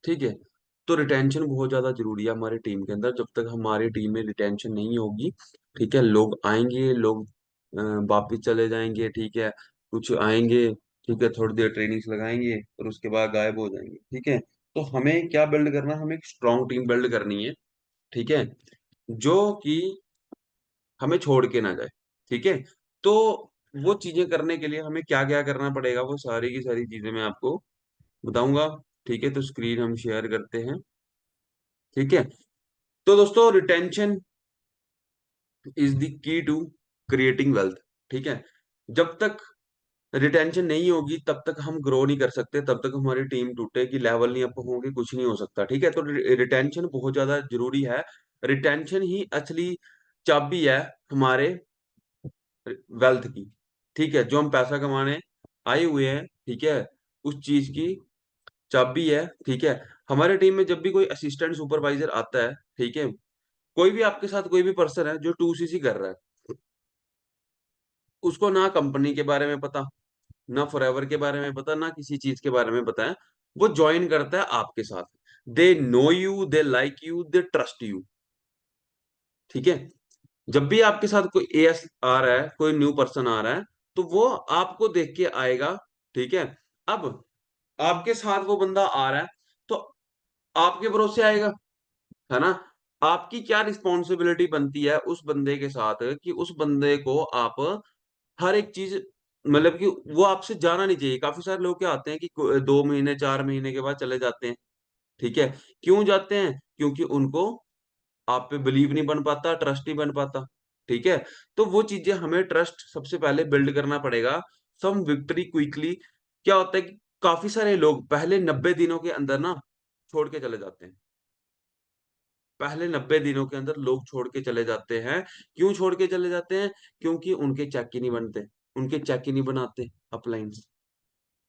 ठीक है। तो रिटेंशन बहुत ज्यादा जरूरी है हमारी टीम के अंदर। जब तक हमारी टीम में रिटेंशन नहीं होगी, ठीक है, लोग आएंगे, लोग वापिस चले जाएंगे, ठीक है, कुछ आएंगे, ठीक है, थोड़ी देर ट्रेनिंग्स लगाएंगे और उसके बाद गायब हो जाएंगे, ठीक है। तो हमें क्या बिल्ड करना है? हमें एक स्ट्रॉन्ग टीम बिल्ड करनी है, ठीक है, जो कि हमें छोड़ के ना जाए, ठीक है। तो वो चीजें करने के लिए हमें क्या क्या करना पड़ेगा, वो सारी की सारी चीजें मैं आपको बताऊंगा, ठीक है। तो स्क्रीन हम शेयर करते हैं, ठीक है। तो दोस्तों, retention is the key to creating wealth, ठीक है। जब तक रिटेंशन नहीं होगी तब तक हम ग्रो नहीं कर सकते, तब तक हमारी टीम टूटेगी, लेवल नहीं अप होंगे, कुछ नहीं हो सकता, ठीक है। तो रिटेंशन बहुत ज्यादा जरूरी है। रिटेंशन ही असली चाबी है हमारे वेल्थ की, ठीक है, जो हम पैसा कमाने आए हुए हैं, ठीक है, उस चीज की चाबी है, ठीक है। हमारे टीम में जब भी कोई असिस्टेंट सुपरवाइजर आता है, ठीक है, कोई भी आपके साथ कोई भी पर्सन है जो 2CC कर रहा है, उसको ना कंपनी के बारे में पता, ना फॉरएवर के बारे में पता, ना किसी चीज के बारे में पता है, वो ज्वाइन करता है आपके साथ। They know you, they like you, they trust you, ठीक है। जब भी आपके साथ कोई एएस आ रहा है, कोई न्यू पर्सन आ रहा है, तो वो आपको देख के आएगा, ठीक है। अब आपके साथ वो बंदा आ रहा है, तो आपके भरोसे आएगा, है ना। आपकी क्या रिस्पॉन्सिबिलिटी बनती है उस बंदे के साथ, कि उस बंदे को आप हर एक चीज, मतलब कि वो आपसे जाना नहीं चाहिए। काफी सारे लोग क्या आते हैं कि 2 महीने 4 महीने के बाद चले जाते हैं, ठीक है। क्यों जाते हैं? क्योंकि उनको आप पे बिलीव नहीं बन पाता, ट्रस्ट नहीं बन पाता, ठीक है। तो वो चीजें हमें ट्रस्ट सबसे पहले बिल्ड करना पड़ेगा। सम विक्ट्री क्विकली। क्या होता है कि काफी सारे लोग पहले 90 दिनों के अंदर ना छोड़ के चले जाते हैं। पहले 90 दिनों के अंदर लोग छोड़ के चले जाते हैं। क्यों छोड़ के चले जाते हैं? क्योंकि उनके चेक ही नहीं बनते, उनके चेक ही नहीं बनाते अपलाइंस,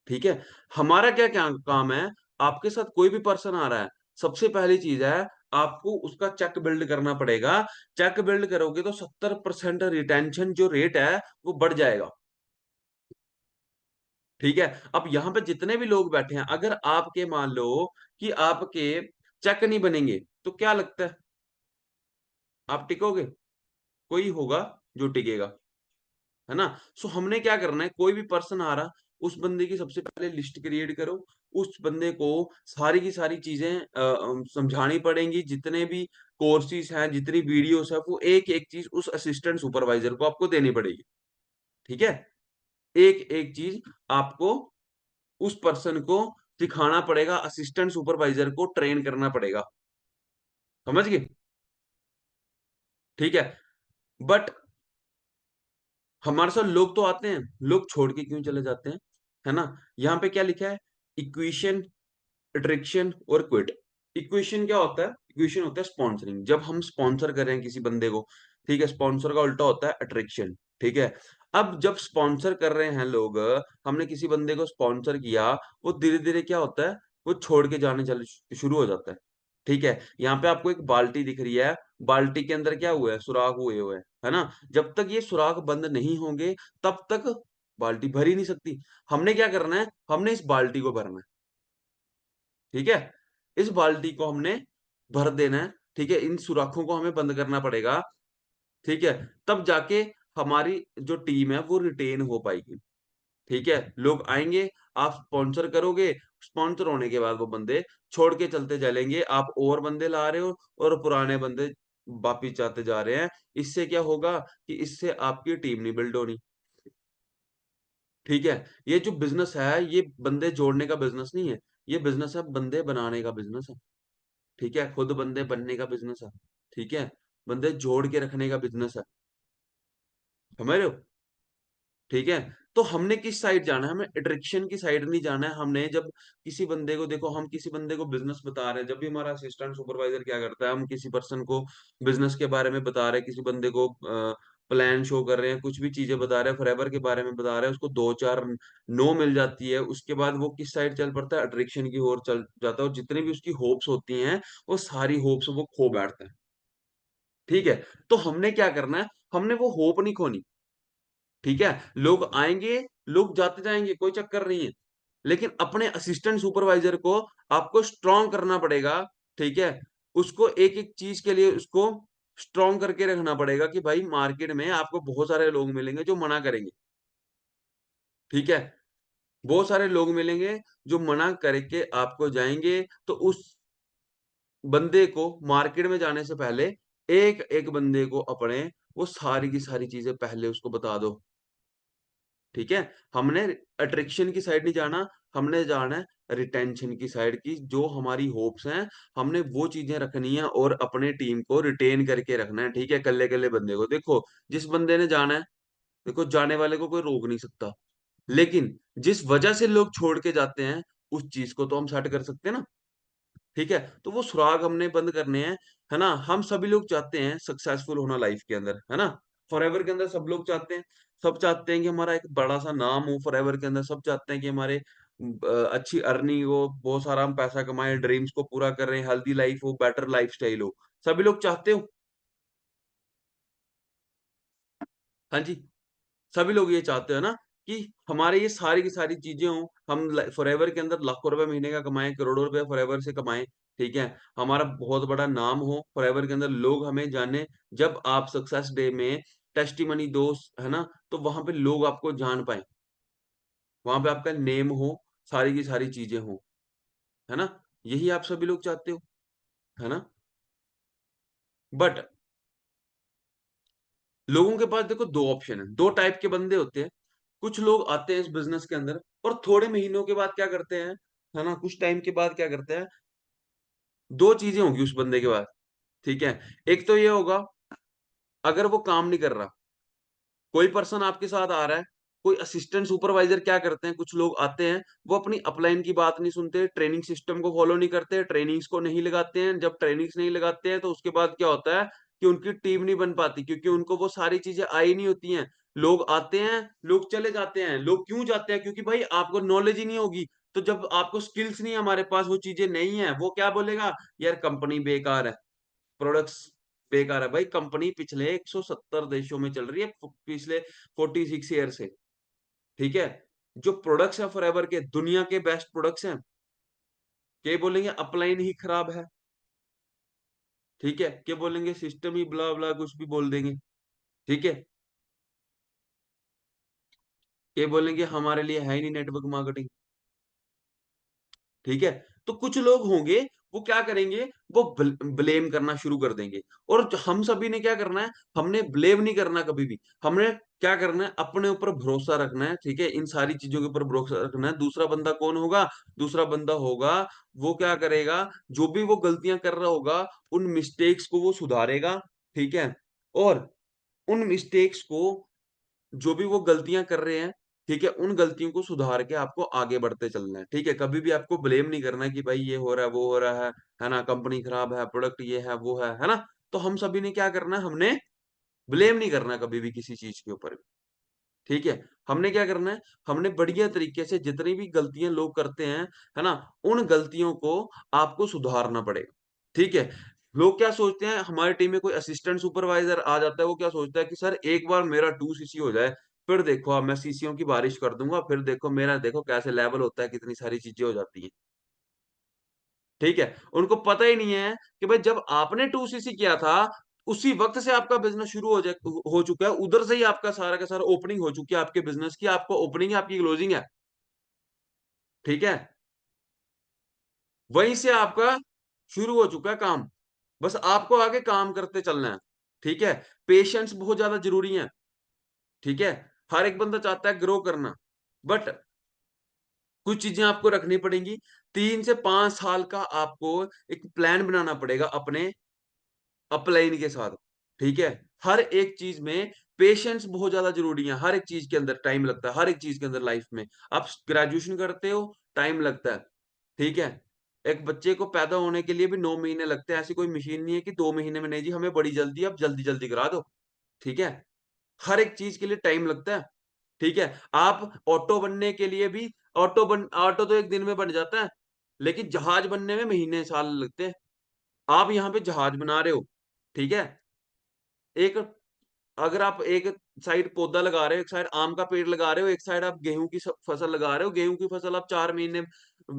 ठीक है। हमारा क्या क्या काम है? आपके साथ कोई भी पर्सन आ रहा है, सबसे पहली चीज है, आपको उसका चेक बिल्ड करना पड़ेगा। चेक बिल्ड करोगे तो 70% रिटेंशन जो रेट है वो बढ़ जाएगा, ठीक है। अब यहाँ पे जितने भी लोग बैठे हैं, अगर आपके मान लो कि आपके चेक नहीं बनेंगे, तो क्या लगता है आप टिकोगे? कोई होगा जो टिकेगा, है ना। सो हमने क्या करना है? कोई भी पर्सन आ रहा, उस बंदे की सबसे पहले लिस्ट क्रिएट करो। उस बंदे को सारी की सारी चीजें समझानी पड़ेंगी। जितने भी कोर्सेज हैं, जितनी वीडियोस है, वो एक एक चीज उस असिस्टेंट सुपरवाइजर को आपको देनी पड़ेगी, ठीक है। एक एक चीज आपको उस पर्सन को सिखाना पड़ेगा, असिस्टेंट सुपरवाइजर को ट्रेन करना पड़ेगा। समझ गए? ठीक है। बट हमारे साथ लोग तो आते हैं, लोग छोड़ के क्यों चले जाते हैं, है ना। यहाँ पे क्या लिखा है? इक्वेशन, अट्रैक्शन और क्विट। इक्वेशन क्या होता है? इक्वेशन होता है स्पॉन्सरिंग, जब हम स्पॉन्सर कर रहे हैं किसी बंदे को, ठीक है। स्पॉन्सर का उल्टा होता है अट्रैक्शन, ठीक है। अब जब स्पॉन्सर कर रहे हैं लोग, हमने किसी बंदे को स्पॉन्सर किया, वो धीरे धीरे क्या होता है, वो छोड़ के जाने चले शुरू हो जाता है, ठीक है। यहाँ पे आपको एक बाल्टी दिख रही है, बाल्टी के अंदर क्या हुआ है? सुराख हुए हुए हैं, है ना। जब तक ये सुराख बंद नहीं होंगे, तब तक बाल्टी भर ही नहीं सकती। हमने क्या करना है? हमने इस बाल्टी को भरना है, ठीक है। इस बाल्टी को हमने भर देना है, ठीक है। इन सुराखों को हमें बंद करना पड़ेगा, ठीक है। तब जाके हमारी जो टीम है वो रिटेन हो पाएगी, ठीक है। लोग आएंगे, आप स्पॉन्सर करोगे, स्पॉन्सर होने के बाद वो बंदे छोड़ के चलते चलेंगे। आप और बंदे ला रहे हो और पुराने बंदे वापिस जाते जा रहे हैं। इससे क्या होगा कि इससे आपकी टीम नहीं बिल्ड होनी, ठीक है। ये जो बिजनेस है, ये बंदे जोड़ने का बिजनेस नहीं है, ये बिजनेस है बंदे बनाने का बिजनेस है, ठीक है। खुद बंदे बनने का बिजनेस है, ठीक है। बंदे जोड़ के रखने का बिजनेस है, समझ रहे हो? ठीक है। तो हमने किस साइड जाना है? हमें अट्रैक्शन की साइड नहीं जाना है। हमने जब किसी बंदे को, देखो, हम किसी बंदे को बिजनेस बता रहे हैं, जब भी हमारा असिस्टेंट सुपरवाइजर क्या करता है, हम किसी पर्सन को बिजनेस के बारे में बता रहे हैं, किसी बंदे को प्लान शो कर रहे हैं, कुछ भी चीजें बता रहे हैं, फॉरएवर के बारे में बता रहे हैं, उसको दो चार नो मिल जाती है, उसके बाद वो किस साइड चल पड़ता है? अट्रैक्शन की ओर चल जाता है, और जितनी भी उसकी होप्स होती हैं, वो सारी होप्स वो खो बैठता है, ठीक है। तो हमने क्या करना है? हमने वो होप नहीं खोनी, ठीक है। लोग आएंगे, लोग जाते जाएंगे, कोई चक्कर नहीं है, लेकिन अपने असिस्टेंट सुपरवाइजर को आपको स्ट्रॉन्ग करना पड़ेगा, ठीक है? उसको एक-एक चीज़ के लिए उसको स्ट्रॉन्ग करके रखना पड़ेगा कि भाई मार्केट में आपको बहुत सारे लोग मिलेंगे जो मना करेंगे, ठीक है? बहुत सारे लोग मिलेंगे जो मना करके आपको जाएँगे, तो उस बंदे को मार्केट में जाने से पहले एक-एक बंदे को अपने वो सारी की सारी चीज़ें पहले उसको बता दो, ठीक है? हमने अट्रैक्शन की साइड नहीं जाना, हमने जाना है रिटेंशन की साइड की जो हमारी होप्स हैं, हमने वो चीज़ें रखनी है और अपने टीम को रिटेन करके रखना है, ठीक है? कल्ले-कल्ले बंदे को। देखो, जिस बंदे ने जाना है, देखो जाने वाले को कोई रोक नहीं सकता। लेकिन जिस वजह से लोग छोड़ के जाते हैं, उस चीज़ को तो हम सेट कर सकते हैं ना। ठीक है? तो वो सुराग हमने बंद करने हैं, है ना? हम सभी लोग चाहते हैं सक्सेसफुल होना लाइफ़ के अंदर, है ना? फॉरएवर के अंदर सब लोग चाहते हैं। सब चाहते हैं कि हमारा एक बड़ा-सा नाम हो फॉरएवर के अंदर, सब चाहते हैं कि हमारे अच्छी अर्निंग हो, बहुत सारा हम पैसा कमाएँ, ड्रीम्स को पूरा करें, हेल्दी लाइफ़ हो, बेटर लाइफ़स्टाइल हो। सभी लोग चाहते हो? हाँ जी। सभी लोग ये चाहते हैं ना कि हमारे ये सारी की सारी चीज़ें हों, हम फॉरएवर के अंदर लाखों रुपए महीने का कमाएँ, करोड़ों रुपए फॉरएवर से कमाएँ, ठीक है? हमारा बहुत बड़ा नाम हो फॉरएवर के अंदर, लोग हमें जानें। जब आप सक्सेस डे में टेस्टिमनी दो, है ना? तो वहाँ पे लोग आपको जान पाएँ, वहाँ पे आपका नेम हो, सारी की सारी चीज़ें हों, है ना? यही आप सभी लोग चाहते हो, है ना? बट लोगों के पास देखो 2 ऑप्शन है, 2 टाइप के बंदे होते हैं। कुछ लोग आते हैं इस बिज़नेस के अंदर और थोड़े महीनों के बाद क्या करते हैं, है ना? कुछ टाइम के बाद क्या करते हैं, 2 चीज़ें होंगी उस बंदे के पास, ठीक है? एक तो ये होगा, अगर वो काम नहीं कर रहा, कोई पर्सन आपके साथ आ रहा है, कोई असिस्टेंट सुपरवाइज़र क्या करते हैं, कुछ लोग आते हैं, वो अपनी अपलाइन की बात नहीं सुनते, ट्रेनिंग सिस्टम को फ़ॉलो नहीं करते, ट्रेनिंग्स को नहीं लगाते हैं। जब ट्रेनिंग्स नहीं लगाते हैं, तो उसके बाद क्या होता है कि उनकी टीम नहीं बन पाती क्योंकि उनको वो सारी चीज़ें आई नहीं होती हैं। लोग आते हैं, लोग चले जाते हैं। लोग क्यों जाते हैं? क्योंकि भाई आपको नॉलेज ही नहीं होगी। तो जब आपको स्किल्स नहीं है हमारे पास, वो चीज़ें नहीं है, वो क्या बोलेगा? यार कंपनी बेकार है। प्रोडक्ट्स बेकार है। भाई कंपनी पिछले 170 देशों में चल रही है पिछले 46 ईयर से, ठीक है? जो प्रोडक्ट्स हैं फॉरएवर के दुनिया के बेस्ट प्रोडक्ट्स हैं। क्या बोलेंगे अपलाइन ही खराब है, ठीक है? क्या बोलेंगे सिस्टम ही ब्ला-ब्ला कुछ भी बोल देंगे, ठीक है? ये बोलेंगे हमारे लिए है ही नहीं नेटवर्क मार्केटिंग। ठीक है? तो कुछ लोग होंगे, वो क्या करेंगे, वो ब्लेम करना शुरू कर देंगे और हम सभी ने क्या करना है, हमने ब्लेम नहीं करना कभी भी। हमने क्या करना है, अपने ऊपर भरोसा रखना है, ठीक है? इन सारी चीज़ों के ऊपर भरोसा रखना है। दूसरा बंदा कौन होगा? दूसरा बंदा होगा, वो क्या करेगा, जो भी वो गलतियाँ कर रहा होगा, उन मिस्टेक्स को वो सुधारेगा, ठीक है? और उन मिस्टेक्स को जो भी वो गलतियाँ कर रहे हैं, ठीक है? उन गलतियों को सुधार के आपको आगे बढ़ते चलना है, ठीक है? कभी भी आपको ब्लेम नहीं करना है कि भाई ये हो रहा है, वो हो रहा है ना? कंपनी खराब है, प्रोडक्ट ये है, वो है ना? तो हम सभी ने क्या करना है, हमने ब्लेम नहीं करना कभी भी किसी चीज़ के ऊपर, ठीक है? हमने क्या करना है, हमने बढ़िया तरीके से जितनी भी गलतियाँ लोग करते हैं, है ना? उन गलतियों को आपको सुधारना पड़ेगा, ठीक है? लोग क्या सोचते हैं, हमारी टीम में कोई असिस्टेंट सुपरवाइज़र आ जाता है, वो क्या सोचता है कि सर एक बार मेरा 2 सीसी हो जाए, फिर देखो अब मैं सीसीयों की बारिश कर दूँगा, फिर देखो मेरा देखो कैसे लेवल होता है, कितनी सारी चीज़ें हो जाती हैं, ठीक है? उनको पता ही नहीं है कि भाई जब आपने 2 सीसी किया था, उसी वक़्त से आपका बिज़नेस शुरू हो चुका है, उधर से ही आपका सारा का सारा ओपनिंग हो चुकी है आपके बिज़नेस की, आपका ओपनिंग है, आपकी क्लोजिंग है, ठीक है? वहीं से आपका शुरू हो चुका है काम, बस आपको आगे काम करते चलना है, ठीक है? पेशेंस बहुत ज़्यादा ज़रूरी है, ठीक है? हर एक बंदा चाहता है ग्रो करना, बट कुछ चीज़ें आपको रखनी पड़ेंगी। 3 से 5 साल का आपको एक प्लान बनाना पड़ेगा अपने अपलाइन के साथ, ठीक है? हर एक चीज़ में पेशेंस बहुत ज़्यादा ज़रूरी है, हर एक चीज़ के अंदर टाइम लगता है, हर एक चीज़ के अंदर लाइफ़ में। आप ग्रेजुएशन करते हो, टाइम लगता है, ठीक है? एक बच्चे को पैदा होने के लिए भी 9 महीने लगते हैं, ऐसी कोई मशीन नहीं है कि 2 महीने में नहीं जी हमें बड़ी जल्दी है, अब जल्दी-जल्दी करा दो, ठीक है? हर एक चीज़ के लिए टाइम लगता है, ठीक है? आप ऑटो बनने के लिए भी ऑटो तो 1 दिन में बन जाता है, लेकिन जहाज बनने में महीने साल लगते हैं। आप यहाँ पे जहाज बना रहे हो, ठीक है? एक अगर आप एक साइड पौधा लगा रहे हो, एक साइड आम का पेड़ लगा रहे हो, एक साइड आप गेहूँ की फसल लगा रहे हो, गेहूँ की फसल आप 4 महीने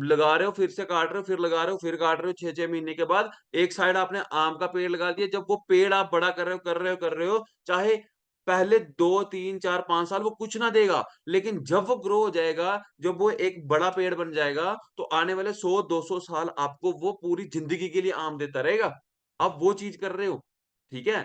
लगा रहे हो, फिर से काट रहे हो, फिर लगा रहे हो, फिर काट रहे हो, 6-6 महीने के बाद एक साइड आपने आम का पेड़ लगा दिया। जब वो पेड़ आप बड़ा कर रहे हो, कर रहे हो, कर रहे हो, चाहे पहले 2, 3, 4, 5 साल वो कुछ ना देगा, लेकिन जब वो ग्रो हो जाएगा, जब वो एक बड़ा पेड़ बन जाएगा, तो आने वाले 100-200 साल आपको वो पूरी ज़िंदगी के लिए आम देता रहेगा। आप वो चीज़ कर रहे हो, ठीक है?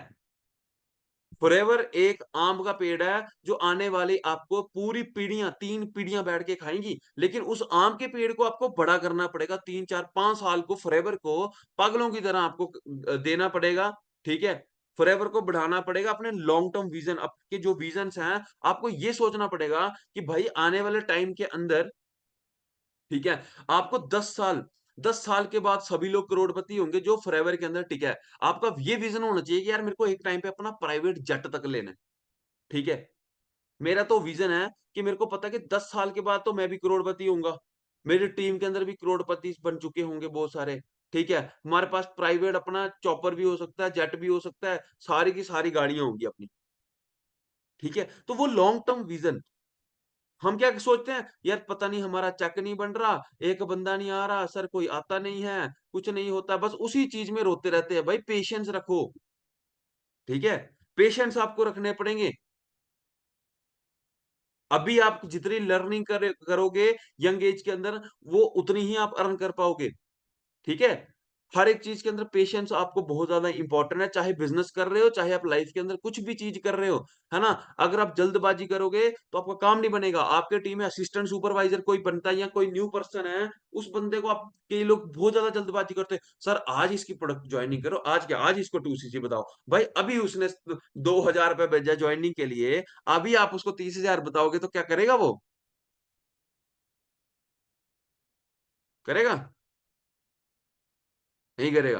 फॉरएवर एक आम का पेड़ है जो आने वाली आपको पूरी पीढ़ियाँ 3 पीढ़ियाँ बैठ के खाएँगी। लेकिन उस आम के पेड़ को आपको बड़ा करना पड़ेगा 3, 4, 5 साल को फॉरएवर को पागलों की तरह आपको देना पड़ेगा, ठीक है? फॉरएवर को बढ़ाना पड़ेगा अपने लॉन्ग टर्म विज़न आपके जो विज़न्स हैं, आपको ये सोचना पड़ेगा कि भाई आने वाले टाइम के अंदर ठीक है? आपको 10 साल के बाद सभी लोग करोड़पति होंगे जो फॉरएवर के अंदर टिका है। आपका ये विज़न होना चाहिए कि यार मेरे को एक टाइम पे अपना प्राइवेट जेट तक लेना है, ठीक है? मेरा तो विज़न है कि मेरे को पता है कि 10 साल के बाद तो मैं भी करोड़पति होऊँगा। मेरी टीम के अंदर भी करोड़पति बन चुके होंगे बहुत सारे, ठीक है? हमारे पास प्राइवेट अपना चॉपर भी हो सकता है, जेट भी हो सकता है, सारी की सारी गाड़ियाँ होंगी अपनी, ठीक है? तो वो लॉन्ग टर्म विज़न हम क्या सोचते हैं, यार पता नहीं हमारा चेक नहीं बन रहा, एक बंदा नहीं आ रहा, सर कोई आता नहीं है, कुछ नहीं होता, बस उसी चीज़ में रोते रहते हैं। भाई पेशेंस रखो, ठीक है? पेशेंस आपको रखने पड़ेंगे। अभी आप जितनी लर्निंग करोगे यंग एज के अंदर, वो उतनी ही आप अर्न कर पाओगे। ठीक है? हर एक चीज़ के अंदर पेशेंस आपको बहुत ज़्यादा इम्पोर्टेंट है, चाहे बिज़नेस कर रहे हो, चाहे आप लाइफ़ के अंदर कुछ भी चीज़ कर रहे हो, है ना? अगर आप जल्दबाज़ी करोगे, तो आपका काम नहीं बनेगा। आपके टीम में असिस्टेंट सुपरवाइज़र कोई बनता है या कोई न्यू पर्सन है, उस बंदे को आप कई लोग बहुत ज़्यादा जल्दबाज़ी करते हैं। सर आज इसकी प्रोडक्ट जॉइनिंग करो, आज क्या? आज इसको 2 सीसी बताओ। भाई अभी उसने ₹2000 भेजा जॉइनिंग के लिए, अभी आप उसको 30,000 बताओगे तो क्या करेगा वो? करेगा? नहीं करेगा।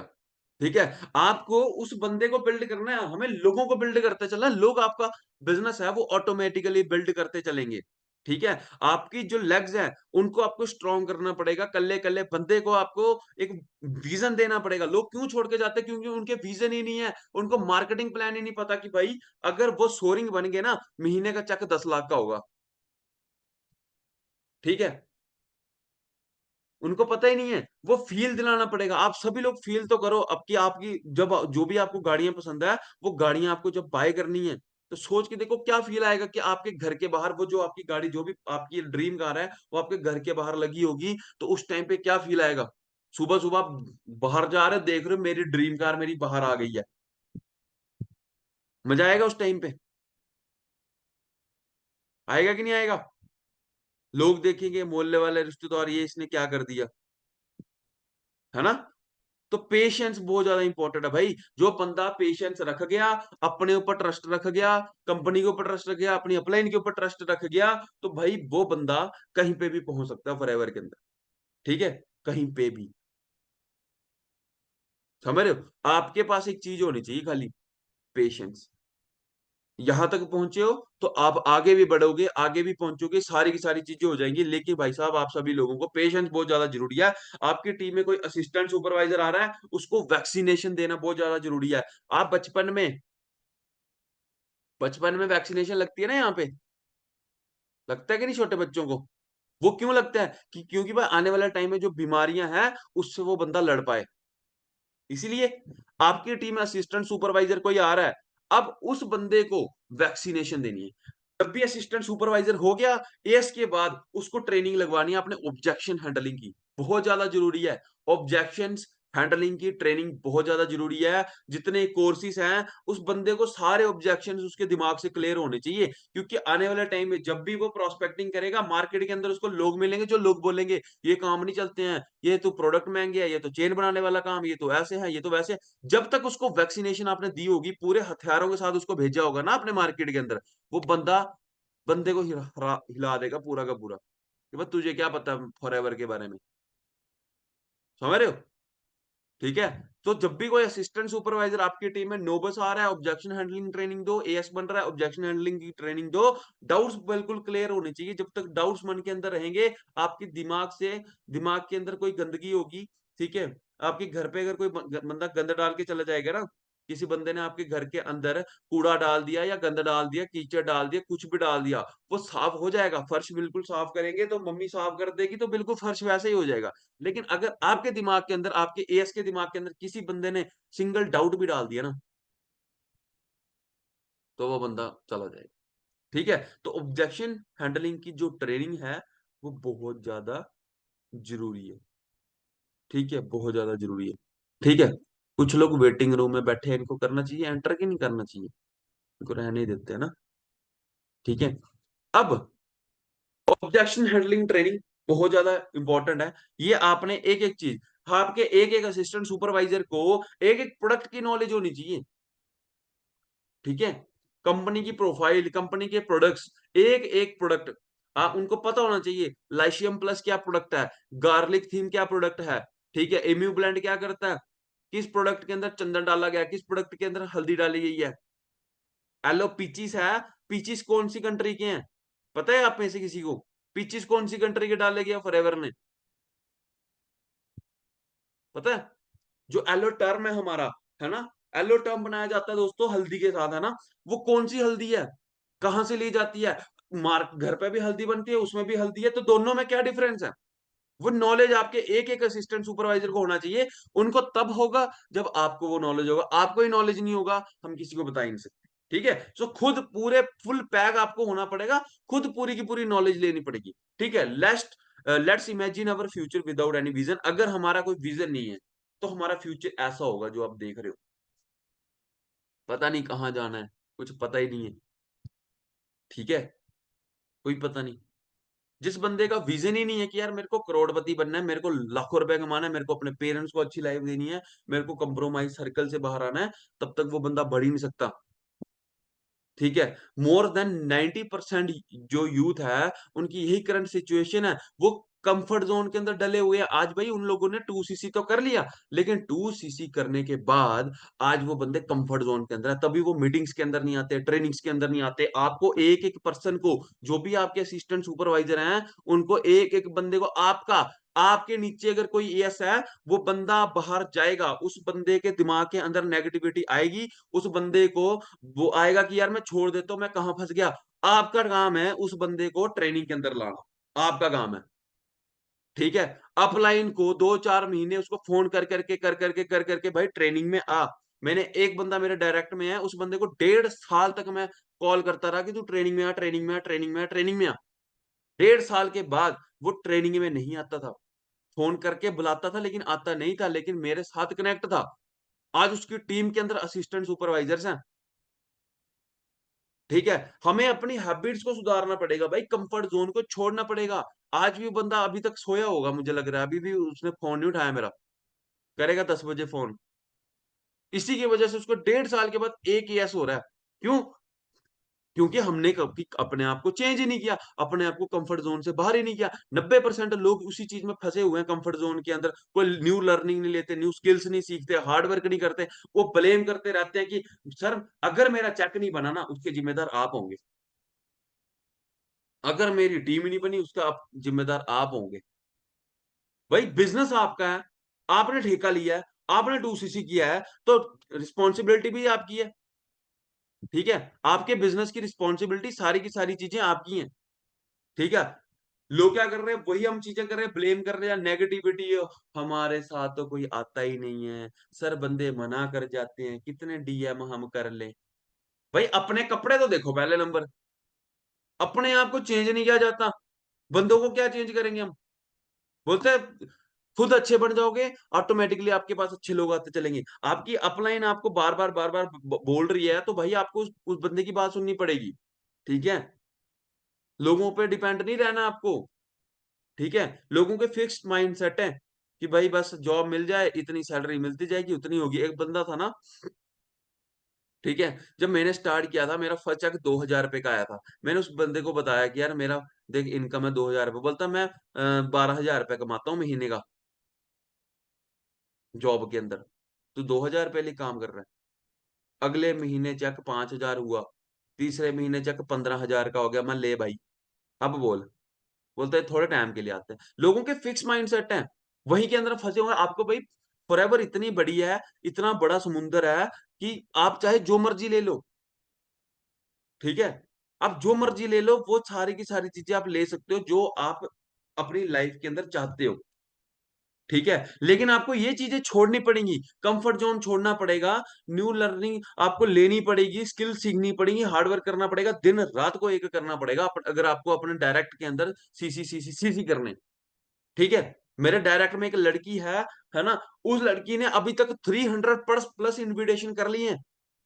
ठीक है? आपको उस बंदे को बिल्ड करना है, हमें लोगों को बिल्ड करते चलना है, लोग आपका बिज़नेस है वो ऑटोमैटिकली बिल्ड करते चलेंगे। ठीक है? आपकी जो लेग्स हैं, उनको आपको स्ट्रॉन्ग करना पड़ेगा, कल्ले-कल्ले बंदे को आपको एक विज़न देना पड़ेगा। लोग क्यों छोड़ के जाते हैं? क्योंकि उनके विज़न ही नहीं है, उनको मार्केटिंग प्लान ही नहीं पता कि भाई अगर वो सोअरिंग बन गए ना, महीने का चेक 10 लाख का होगा। ठीक है? उनको पता ही नहीं है, वो फ़ील दिलाना पड़ेगा। आप सभी लोग फ़ील तो करो अब कि आपकी जब जो भी आपको गाड़ियाँ पसंद है, वो गाड़ियाँ आपको जब बाय करनी है, तो सोच के देखो क्या फ़ील आएगा कि आपके घर के बाहर वो जो आपकी गाड़ी जो भी आपकी ड्रीम कार है, वो आपके घर के बाहर लगी होगी, तो उस टाइम पे क्या फ़ील आएगा? सुबह-सुबह आप बाहर जा रहे हो, देख रहे हो मेरी ड्रीम कार मेरी बाहर आ गई है। मज़ा आएगा उस टाइम पे? आएगा कि नहीं आएगा? लोग देखेंगे मोहल्ले वाले रिश्तेदार ये इसने क्या कर दिया, है ना? तो पेशेंस बहुत ज़्यादा इम्पोर्टेंट है भाई। जो बंदा पेशेंस रख गया, अपने ऊपर ट्रस्ट रख गया, कंपनी के ऊपर ट्रस्ट रख गया, अपनी अपलाइन के ऊपर ट्रस्ट रख गया, तो भाई वो बंदा कहीं पे भी पहुँच सकता है फॉरएवर के अंदर। ठीक है? कहीं पे भी। समझ रहे हो? आपके पास एक चीज़ होनी चाहिए खाली पेशेंस। यहाँ तक पहुँचे हो, तो आप आगे भी बढ़ोगे, आगे भी पहुँचोगे, सारी की सारी चीज़ें हो जाएँगी। लेकिन भाई साहब आप सभी लोगों को पेशेंस बहुत ज़्यादा ज़रूरी है। आपकी टीम में कोई असिस्टेंट सुपरवाइज़र आ रहा है, उसको वैक्सीनेशन देना बहुत ज़्यादा ज़रूरी है। आप बचपन में वैक्सीनेशन लगती है ना यहाँ पे, लगता है कि नहीं छोटे बच्चों को? वो क्यों लगता है? कि क्योंकि भाई आने वाले टाइम में जो बीमारियाँ हैं, उससे वो बंदा लड़ पाए। इसीलिए आपकी टीम में असिस्टेंट सुपरवाइज़र कोई आ रहा है, अब उस बंदे को वैक्सीनेशन देनी है। जब भी असिस्टेंट सुपरवाइज़र हो गया, एएस के बाद उसको ट्रेनिंग लगवानी है अपने ऑब्जेक्शन हैंडलिंग की, बहुत ज़्यादा ज़रूरी है। ऑब्जेक्शंस हैंडलिंग की ट्रेनिंग बहुत ज़्यादा ज़रूरी है। जितने कोर्सेज़ हैं, उस बंदे को सारे ऑब्जेक्शंस उसके दिमाग से क्लियर होने चाहिए, क्योंकि आने वाले टाइम में जब भी वो प्रोस्पेक्टिंग करेगा, मार्केट के अंदर उसको लोग मिलेंगे, जो लोग बोलेंगे, "ये काम नहीं चलते हैं, ये तो प्रोडक्ट महँगे हैं, ये तो चेन बनाने वाला काम, ये तो ऐसे है, ये तो वैसे है।" जब तक उसको वैक्सीनेशन आपने दी होगी, पूरे हथियारों के साथ उसको भेजा होगा ना आपने मार्केट के अंदर, वो बंदे को हिला देगा पूरा का पूरा, कि बस तुझे क्या पता फॉरएवर के बारे में, समझ रहे हो? ठीक है? तो जब भी कोई असिस्टेंट सुपरवाइज़र आपकी टीम में नो बस आ रहा है, ऑब्जेक्शन हैंडलिंग ट्रेनिंग दो, एएस बन रहा है, ऑब्जेक्शन हैंडलिंग की ट्रेनिंग दो, डाउट्स बिल्कुल क्लियर होने चाहिए। जब तक डाउट्स मन के अंदर रहेंगे, आपके दिमाग के अंदर कोई गंदगी होगी, ठीक है? आपके घर पे अगर कोई बंदा गंद डाल के चला जाएगा ना, किसी बंदे ने आपके घर के अंदर कूड़ा डाल दिया या गंद डाल दिया, कीचड़ डाल दिया, कुछ भी डाल दिया, वो साफ हो जाएगा। फर्श बिल्कुल साफ करेंगे तो मम्मी साफ कर देगी तो बिल्कुल फर्श वैसे ही हो जाएगा। लेकिन अगर आपके दिमाग के अंदर, आपके एएस के दिमाग के अंदर किसी बंदे ने सिंगल डाउट भी डाल दिया ना, तो वो बंदा चला जाएगा। ठीक है? तो ऑब्जेक्शन हैंडलिंग की जो ट्रेनिंग है, वो बहुत ज़्यादा ज़रूरी है। ठीक है? बहुत ज़्यादा ज़रूरी है। ठीक है? कुछ लोग वेटिंग रूम में बैठे हैं, इनको करना चाहिए एंटर कि नहीं करना चाहिए? इनको रहने ही देते हैं ना। ठीक है? अब ऑब्जेक्शन हैंडलिंग ट्रेनिंग बहुत ज़्यादा इंपॉर्टेंट है। ये आपने एक-एक चीज़, आपके एक-एक असिस्टेंट सुपरवाइज़र को एक-एक प्रोडक्ट की नॉलेज होनी चाहिए। ठीक है? कंपनी की प्रोफाइल, कंपनी के प्रोडक्ट्स, एक-एक प्रोडक्ट उनको पता होना चाहिए। लाइशियम प्लस क्या प्रोडक्ट है, गार्लिक थीम क्या प्रोडक्ट है, ठीक है? एम्यू ब्लेंड क्या करता है, किस प्रोडक्ट के अंदर चंदन डाला गया है, किस प्रोडक्ट के अंदर हल्दी डाली गई है। एलो पीचिस है, पीचिस कौन सी कंट्री के हैं? पता है आप में से किसी को? पीचिस कौन सी कंट्री के डाले गए फॉरएवर ने? पता है? जो एलो टर्म है हमारा, है ना? एलो टर्म बनाया जाता है दोस्तों हल्दी के साथ, है ना? वो कौन-सी हल्दी है? कहाँ से ली जाती है? मार्क घर पे भी हल्दी बनती है, उसमें भी हल्दी है, तो दोनों में क्या डिफरेंस है? वो नॉलेज आपके एक-एक असिस्टेंट सुपरवाइज़र को होना चाहिए। उनको तब होगा जब आपको वो नॉलेज होगा। आपको ही नॉलेज नहीं होगा, हम किसी को बता ही नहीं सकते। ठीक है? सो खुद पूरे फुल पैक आपको होना पड़ेगा, खुद पूरी की पूरी नॉलेज लेनी पड़ेगी। ठीक है? Let's imagine our future without any vision. अगर हमारा कोई विज़न नहीं है, तो हमारा फ्यूचर ऐसा होगा जो आप देख रहे हो। पता नहीं कहाँ जाना है, कुछ पता ही नहीं है। ठीक है? कोई पता नहीं। जिस बंदे का विज़न ही नहीं है कि यार मेरे को करोड़पति बनना है, मेरे को लाखों रुपए कमाना है, मेरे को अपने पेरेंट्स को अच्छी लाइफ़ देनी है, मेरे को कंप्रोमाइज़ सर्कल से बाहर आना है, तब तक वो बंदा बढ़ ही नहीं सकता। ठीक है? मोर देन 90% जो यूथ है, उनकी यही करंट सिचुएशन है। वो कम्फर्ट ज़ोन के अंदर डले हुए हैं। आज भाई उन लोगों ने 2 सीसी तो कर लिया, लेकिन 2 सीसी करने के बाद आज वो बंदे कम्फर्ट ज़ोन के अंदर है। तभी वो मीटिंग्स के अंदर नहीं आते, ट्रेनिंग्स के अंदर नहीं आते। आपको एक-एक पर्सन को, जो भी आपके असिस्टेंट सुपरवाइज़र हैं, उनको एक-एक बंदे को आपके नीचे अगर कोई एएस है, वो बंदा बाहर जाएगा। उस बंदे के दिमाग के अंदर नेगेटिविटी आएगी। उस बंदे को वो आएगा कि यार मैं छोड़ देता हूँ, मैं कहाँ फँस गया। आपका काम है उस बंदे को ट्रेनिंग के अंदर लाना, आपका काम है, ठीक है? अपलाइन को 2-4 महीने उसको फ़ोन कर करके भाई ट्रेनिंग में आ। मैंने एक बंदा मेरे डायरेक्ट में है, उस बंदे को 1.5 साल तक मैं कॉल करता रहा कि तू ट्रेनिंग में आ, ट्रेनिंग में आ, ट्रेनिंग में आ, ट्रेनिंग में आ। 1.5 साल के बाद वो ट्रेनिंग में नहीं आता था। फ़ोन करके बुलाता था लेकिन आता नहीं था, लेकिन मेरे साथ कनेक्ट था। आज उसकी टीम के अंदर असिस्टेंट सुपरवाइज़र्स हैं। ठीक है? हमें अपनी हैबिट्स को सुधारना पड़ेगा भाई, कम्फर्ट ज़ोन को छोड़ना पड़ेगा। आज भी बंदा अभी तक सोया होगा मुझे लग रहा है, अभी भी उसने फ़ोन नहीं उठाया मेरा, करेगा 10 बजे फ़ोन। इसी की वजह से उसको 1.5 साल के बाद एक ही ऐसा हो रहा है। क्यों? क्योंकि हमने कभी अपने आप को चेंज ही नहीं किया, अपने आप को कम्फर्ट ज़ोन से बाहर ही नहीं किया। 90% लोग उसी चीज़ में फँसे हुए हैं कम्फर्ट ज़ोन के अंदर। कोई न्यू लर्निंग नहीं लेते, न्यू स्किल्स नहीं सीखते, हार्ड वर्क नहीं करते। वो ब्लेम करते रहते हैं कि सर अगर मेरा चेक नहीं बना ना, उसके ज़िम्मेदार आप होंगे। अगर मेरी टीम ही नहीं बनी उसका आप ज़िम्मेदार आप होंगे। भाई बिज़नेस आपका है, आपने ठेका लिया है, आपने 2 सीसी किया है, तो रिस्पॉन्सिबिलिटी भी आपकी है, ठीक है? आपके बिज़नेस की रिस्पॉन्सिबिलिटी सारी की सारी चीज़ें आपकी हैं, ठीक है? लोग क्या कर रहे हैं, वही हम चीज़ें कर रहे हैं, ब्लेम कर रहे हैं, नेगेटिविटी हमारे साथ तो कोई आता ही नहीं है, सर बंदे मना कर जाते हैं, कितने डीएम हम कर लें। भाई अपने कपड़े तो देखो पहले नंबर, अपने आप को चेंज नहीं किया जाता, बंदों को क्या चेंज करेंगे हम? बोलते हैं खुद अच्छे बन जाओगे, ऑटोमैटिकली आपके पास अच्छे लोग आते चलेंगे। आपकी अपलाइन आपको बार-बार बोल रही है, तो भाई आपको उस बंदे की बात सुननी पड़ेगी, ठीक है? लोगों पे डिपेंड नहीं रहना आपको, ठीक है? लोगों के फिक्स्ड माइंडसेट है कि भाई बस जॉब मिल जाए, इतनी सैलरी मिलती जाएगी, उतनी होगी। एक बंदा था ना, ठीक है? जब मैंने स्टार्ट किया था, मेरा फर्स्ट चेक ₹2000 का आया था। मैंने उस बंदे को बताया कि यार मेरा देख इनकम है ₹2000। बोलता मैं ₹12000 कमाता हूँ महीने का जॉब के अंदर। तू ₹2000 लिए काम कर रहा है। अगले महीने चेक 5000 हुआ, तीसरे महीने चेक 15000 का हो गया। मैं ले भाई, अब बोल। बोलता है थोड़े टाइम के लिए आते हैं। लोगों के फिक्स माइंडसेट हैं, वहीं के अंदर फँसे हुए हैं। आपको भाई फॉरएवर इतनी बड़ी है, इतना बड़ा समुंदर है कि आप चाहे जो मर्जी ले लो, ठीक है? आप जो मर्जी ले लो, वो सारी की सारी चीजें आप ले सकते हो जो आप अपनी लाइफ के अंदर चाहते हो, ठीक है? लेकिन आपको ये चीजें छोड़नी पड़ेंगी, कंफर्ट जोन छोड़ना पड़ेगा, न्यू लर्निंग आपको लेनी पड़ेगी, स्किल सीखनी पड़ेगी, हार्डवर्क करना पड़ेगा, दिन रात को एक करना पड़ेगा, अगर आपको अपने डायरेक्ट के अंदर सीसी सीसी सीसी करने, ठीक है? मेरे डायरेक्ट में एक लड़की है ना? उस लड़की ने अभी तक 300 प्लस प्लस इनविटेशन कर लिए हैं,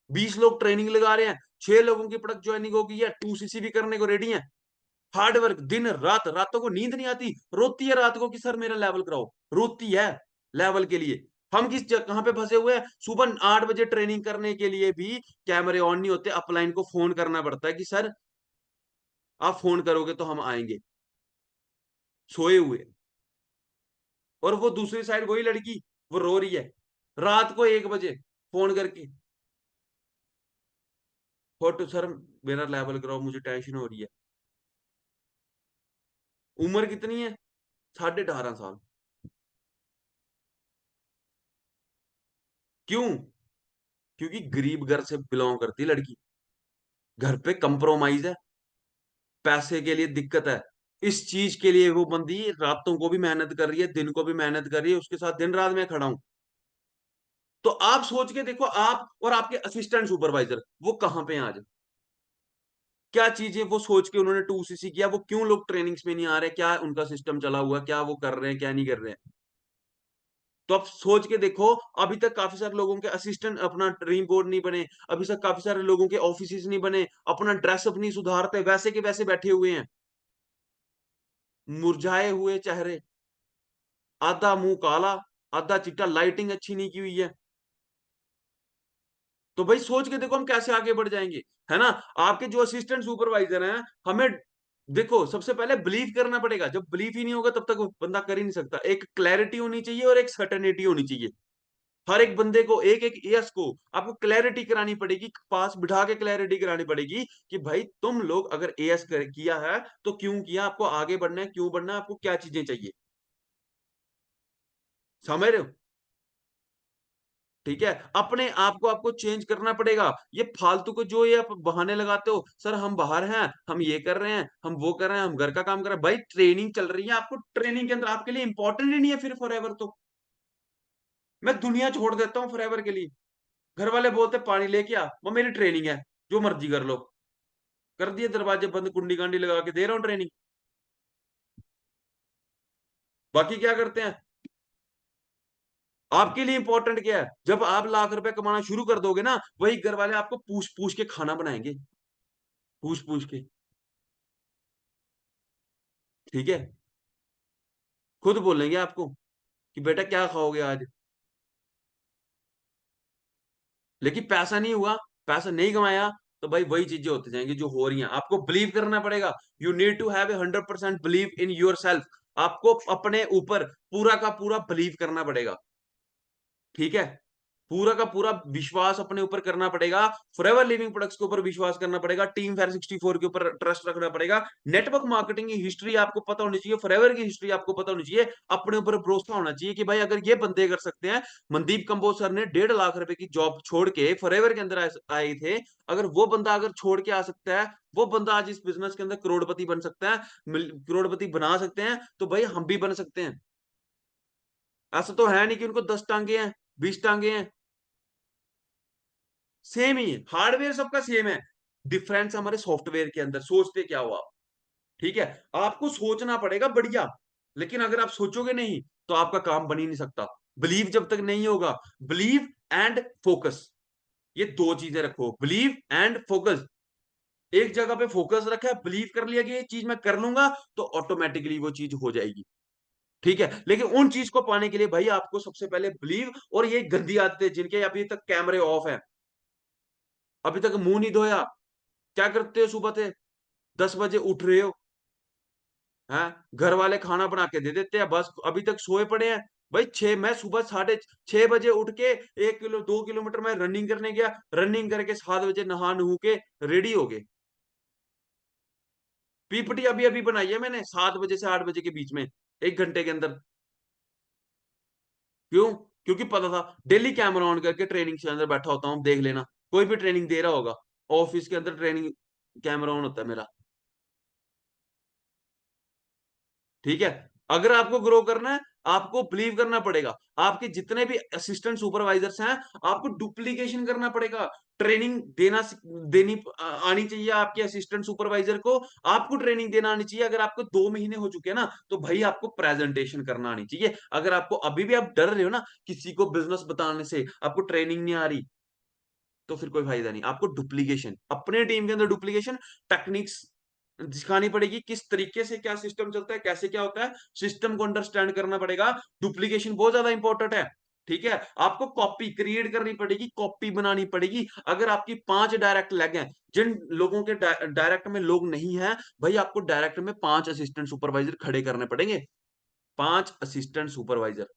20 लोग ट्रेनिंग लगा रहे हैं, 6 लोगों की प्रोडक्ट ज्वाइनिंग हो गई है, 2 सीसी भी करने को रेडी है। हार्ड वर्क दिन रात, रातों को नींद नहीं आती, रोती है रात को कि सर मेरा लेवल कराओ, रोती है लेवल के लिए। हम कहां पे फंसे हुए हैं? सुबह 8 बजे ट्रेनिंग करने के लिए भी कैमरे ऑन नहीं होते, अपलाइन को फोन करना पड़ता है कि सर आप फोन करोगे तो हम आएंगे, सोए हुए। और वो दूसरी साइड वही लड़की, वो रो रही है रात को 1 बजे फोन करके, फोटो सर मेरा लेवल कराओ, मुझे टेंशन हो रही है। उम्र कितनी है? 18.5 साल। क्यों? क्योंकि गरीब घर से बिलोंग करती लड़की, घर पे कंप्रोमाइज है, पैसे के लिए दिक्कत है, इस चीज के लिए वो बंदी रातों को भी मेहनत कर रही है, दिन को भी मेहनत कर रही है, उसके साथ दिन रात मैं खड़ा हूं। तो आप सोच के देखो, आप और आपके असिस्टेंट सुपरवाइजर वो कहां पे हैं आज? क्या चीजें वो सोच के उन्होंने 2 सीसी किया, वो क्यों लोग ट्रेनिंग्स में नहीं आ रहे, क्या उनका सिस्टम चला हुआ, क्या वो कर रहे हैं, क्या नहीं कर रहे हैं? तो आप सोच के देखो, अभी तक काफी सारे लोगों के असिस्टेंट अपना ड्रीम बोर्ड नहीं बने, अभी तक काफी सारे लोगों के ऑफिस नहीं बने, अपना ड्रेसअप नहीं सुधारते, वैसे के वैसे बैठे हुए हैं, मुरझाए हुए चेहरे, आधा मुंह काला, आधा चिट्टा, लाइटिंग अच्छी नहीं की हुई है। तो भाई सोच के देखो हम कैसे आगे बढ़ जाएंगे, है ना? आपके जो असिस्टेंट सुपरवाइजर हैं, हमें देखो सबसे पहले बिलीव करना पड़ेगा, जब बिलीव ही नहीं होगा तब तक वो बंदा कर ही नहीं सकता। एक क्लैरिटी होनी चाहिए और एक सर्टेनिटी होनी चाहिए। हर एक बंदे को, एक एक एएस को आपको क्लैरिटी करानी पड़ेगी, पास बिठा के क्लैरिटी करानी पड़ेगी कि भाई तुम लोग अगर एएस किया है तो क्यों किया, आपको आगे बढ़ना है, क्यों बढ़ना है, आपको क्या चीजें चाहिए, समझ रहे हो? ठीक है, अपने आप को आपको चेंज करना पड़ेगा। ये फालतू को जो ये आप बहाने लगाते हो, सर हम बाहर हैं, हम ये कर रहे हैं, हम वो कर रहे हैं, हम घर का काम कर रहे हैं, भाई ट्रेनिंग चल रही है, आपको ट्रेनिंग के अंदर आपके लिए इंपॉर्टेंट ही नहीं है फिर फॉरएवर तो। मैं दुनिया छोड़ देता हूँ फॉरएवर के लिए। घर वाले बोलते पानी लेके आ, वो मेरी ट्रेनिंग है, जो मर्जी कर लो, कर दिए दरवाजे बंद, कुंडी कांडी लगा के दे रहा हूँ ट्रेनिंग। बाकी क्या करते हैं? आपके लिए इंपॉर्टेंट क्या है? जब आप लाख रुपए कमाना शुरू कर दोगे ना, वही घर वाले आपको पूछ पूछ के खाना बनाएंगे, पूछ पूछ के, ठीक है? खुद बोलेंगे आपको कि बेटा क्या खाओगे आज। लेकिन पैसा नहीं हुआ, पैसा नहीं कमाया, तो भाई वही चीजें होती जाएंगी जो हो रही हैं। आपको बिलीव करना पड़ेगा, you need to have a 100% believe in yourself. आपको अपने ऊपर पूरा का पूरा बिलीव करना पड़ेगा, ठीक है? पूरा का पूरा विश्वास अपने ऊपर करना पड़ेगा, फॉरएवर लिविंग प्रोडक्ट्स के ऊपर विश्वास करना पड़ेगा, टीम फेयर 64 के ऊपर ट्रस्ट रखना पड़ेगा, नेटवर्क मार्केटिंग की हिस्ट्री आपको पता होनी चाहिए, फॉरएवर की हिस्ट्री आपको पता होनी चाहिए, अपने ऊपर भरोसा होना चाहिए कि भाई अगर ये बंदे कर सकते हैं, मनदीप कंबोज सर ने 1.5 लाख रुपए की जॉब छोड़ के फॉरएवर के अंदर आए थे, अगर वो बंदा अगर छोड़ के आ सकता है, वो बंदा आज इस बिजनेस के अंदर करोड़पति बन सकता है, करोड़पति बना सकते हैं, तो भाई हम भी बन सकते हैं। ऐसा तो है नहीं कि उनको 10 टांगे हैं, 20 टांगे हैं, सेम ही है, हार्डवेयर सबका सेम है। डिफरेंस हमारे सॉफ्टवेयर के अंदर, सोचते क्या हो आप? ठीक है, आपको सोचना पड़ेगा बढ़िया, लेकिन अगर आप सोचोगे नहीं तो आपका काम बन ही नहीं सकता। बिलीव जब तक नहीं होगा, बिलीव एंड फोकस, ये दो चीजें रखो, बिलीव एंड फोकस। एक जगह पे फोकस रखा है, बिलीव कर लिया कि ये चीज मैं कर लूंगा, तो ऑटोमेटिकली वो चीज हो जाएगी, ठीक है? लेकिन उन चीज को पाने के लिए भाई आपको सबसे पहले बिलीव, और ये गंदी आदतें जिनके अभी तक कैमरे ऑफ है, अभी तक मुंह नहीं धोया, क्या करते हो सुबह से? 10 बजे उठ रहे हो, हैं? घर वाले खाना बना के दे देते हैं, बस अभी तक सोए पड़े हैं। भाई मैं सुबह 6:30 बजे उठ के 1 किलो 2 किलोमीटर में रनिंग करने गया, रनिंग करके 7 बजे नहा नहू के रेडी हो गए। पीपीटी अभी अभी बनाई है मैंने, 7 बजे से 8 बजे के बीच में, 1 घंटे के अंदर। क्यों? क्योंकि पता था डेली कैमरा ऑन करके ट्रेनिंग के अंदर बैठा होता हूँ, देख लेना कोई भी ट्रेनिंग दे रहा होगा, ऑफिस के अंदर ट्रेनिंग कैमरा ऑन होता है मेरा। ठीक है। अगर आपको ग्रो करना है, आपको बिलीव करना पड़ेगा, आपके जितने भी असिस्टेंट सुपरवाइजर्स हैं, आपको डुप्लीकेशन करना पड़ेगा। ट्रेनिंग देनी आनी चाहिए आपके असिस्टेंट सुपरवाइजर को। आपको ट्रेनिंग देना आनी चाहिए। अगर आपको 2 महीने हो चुके हैं ना, तो भाई आपको प्रेजेंटेशन करना आनी चाहिए। अगर आपको अभी भी आप डर रहे हो ना किसी को बिजनेस बताने से, आपको ट्रेनिंग नहीं आ रही, तो फिर कोई फायदा नहीं। आपको डुप्लीकेशन, अपने टीम के अंदर डुप्लीकेशन टेक्निक्स दिखानी पड़ेगी, किस तरीके से क्या सिस्टम चलता है, कैसे क्या होता है, सिस्टम को अंडरस्टैंड करना पड़ेगा। डुप्लीकेशन बहुत ज्यादा इंपॉर्टेंट है। ठीक है। आपको कॉपी क्रिएट करनी पड़ेगी, कॉपी बनानी पड़ेगी। अगर आपकी 5 डायरेक्ट लेग हैं, जिन लोगों के डायरेक्ट में लोग नहीं है, भाई आपको डायरेक्ट में 5 असिस्टेंट सुपरवाइजर खड़े करने पड़ेंगे। 5 असिस्टेंट सुपरवाइजर।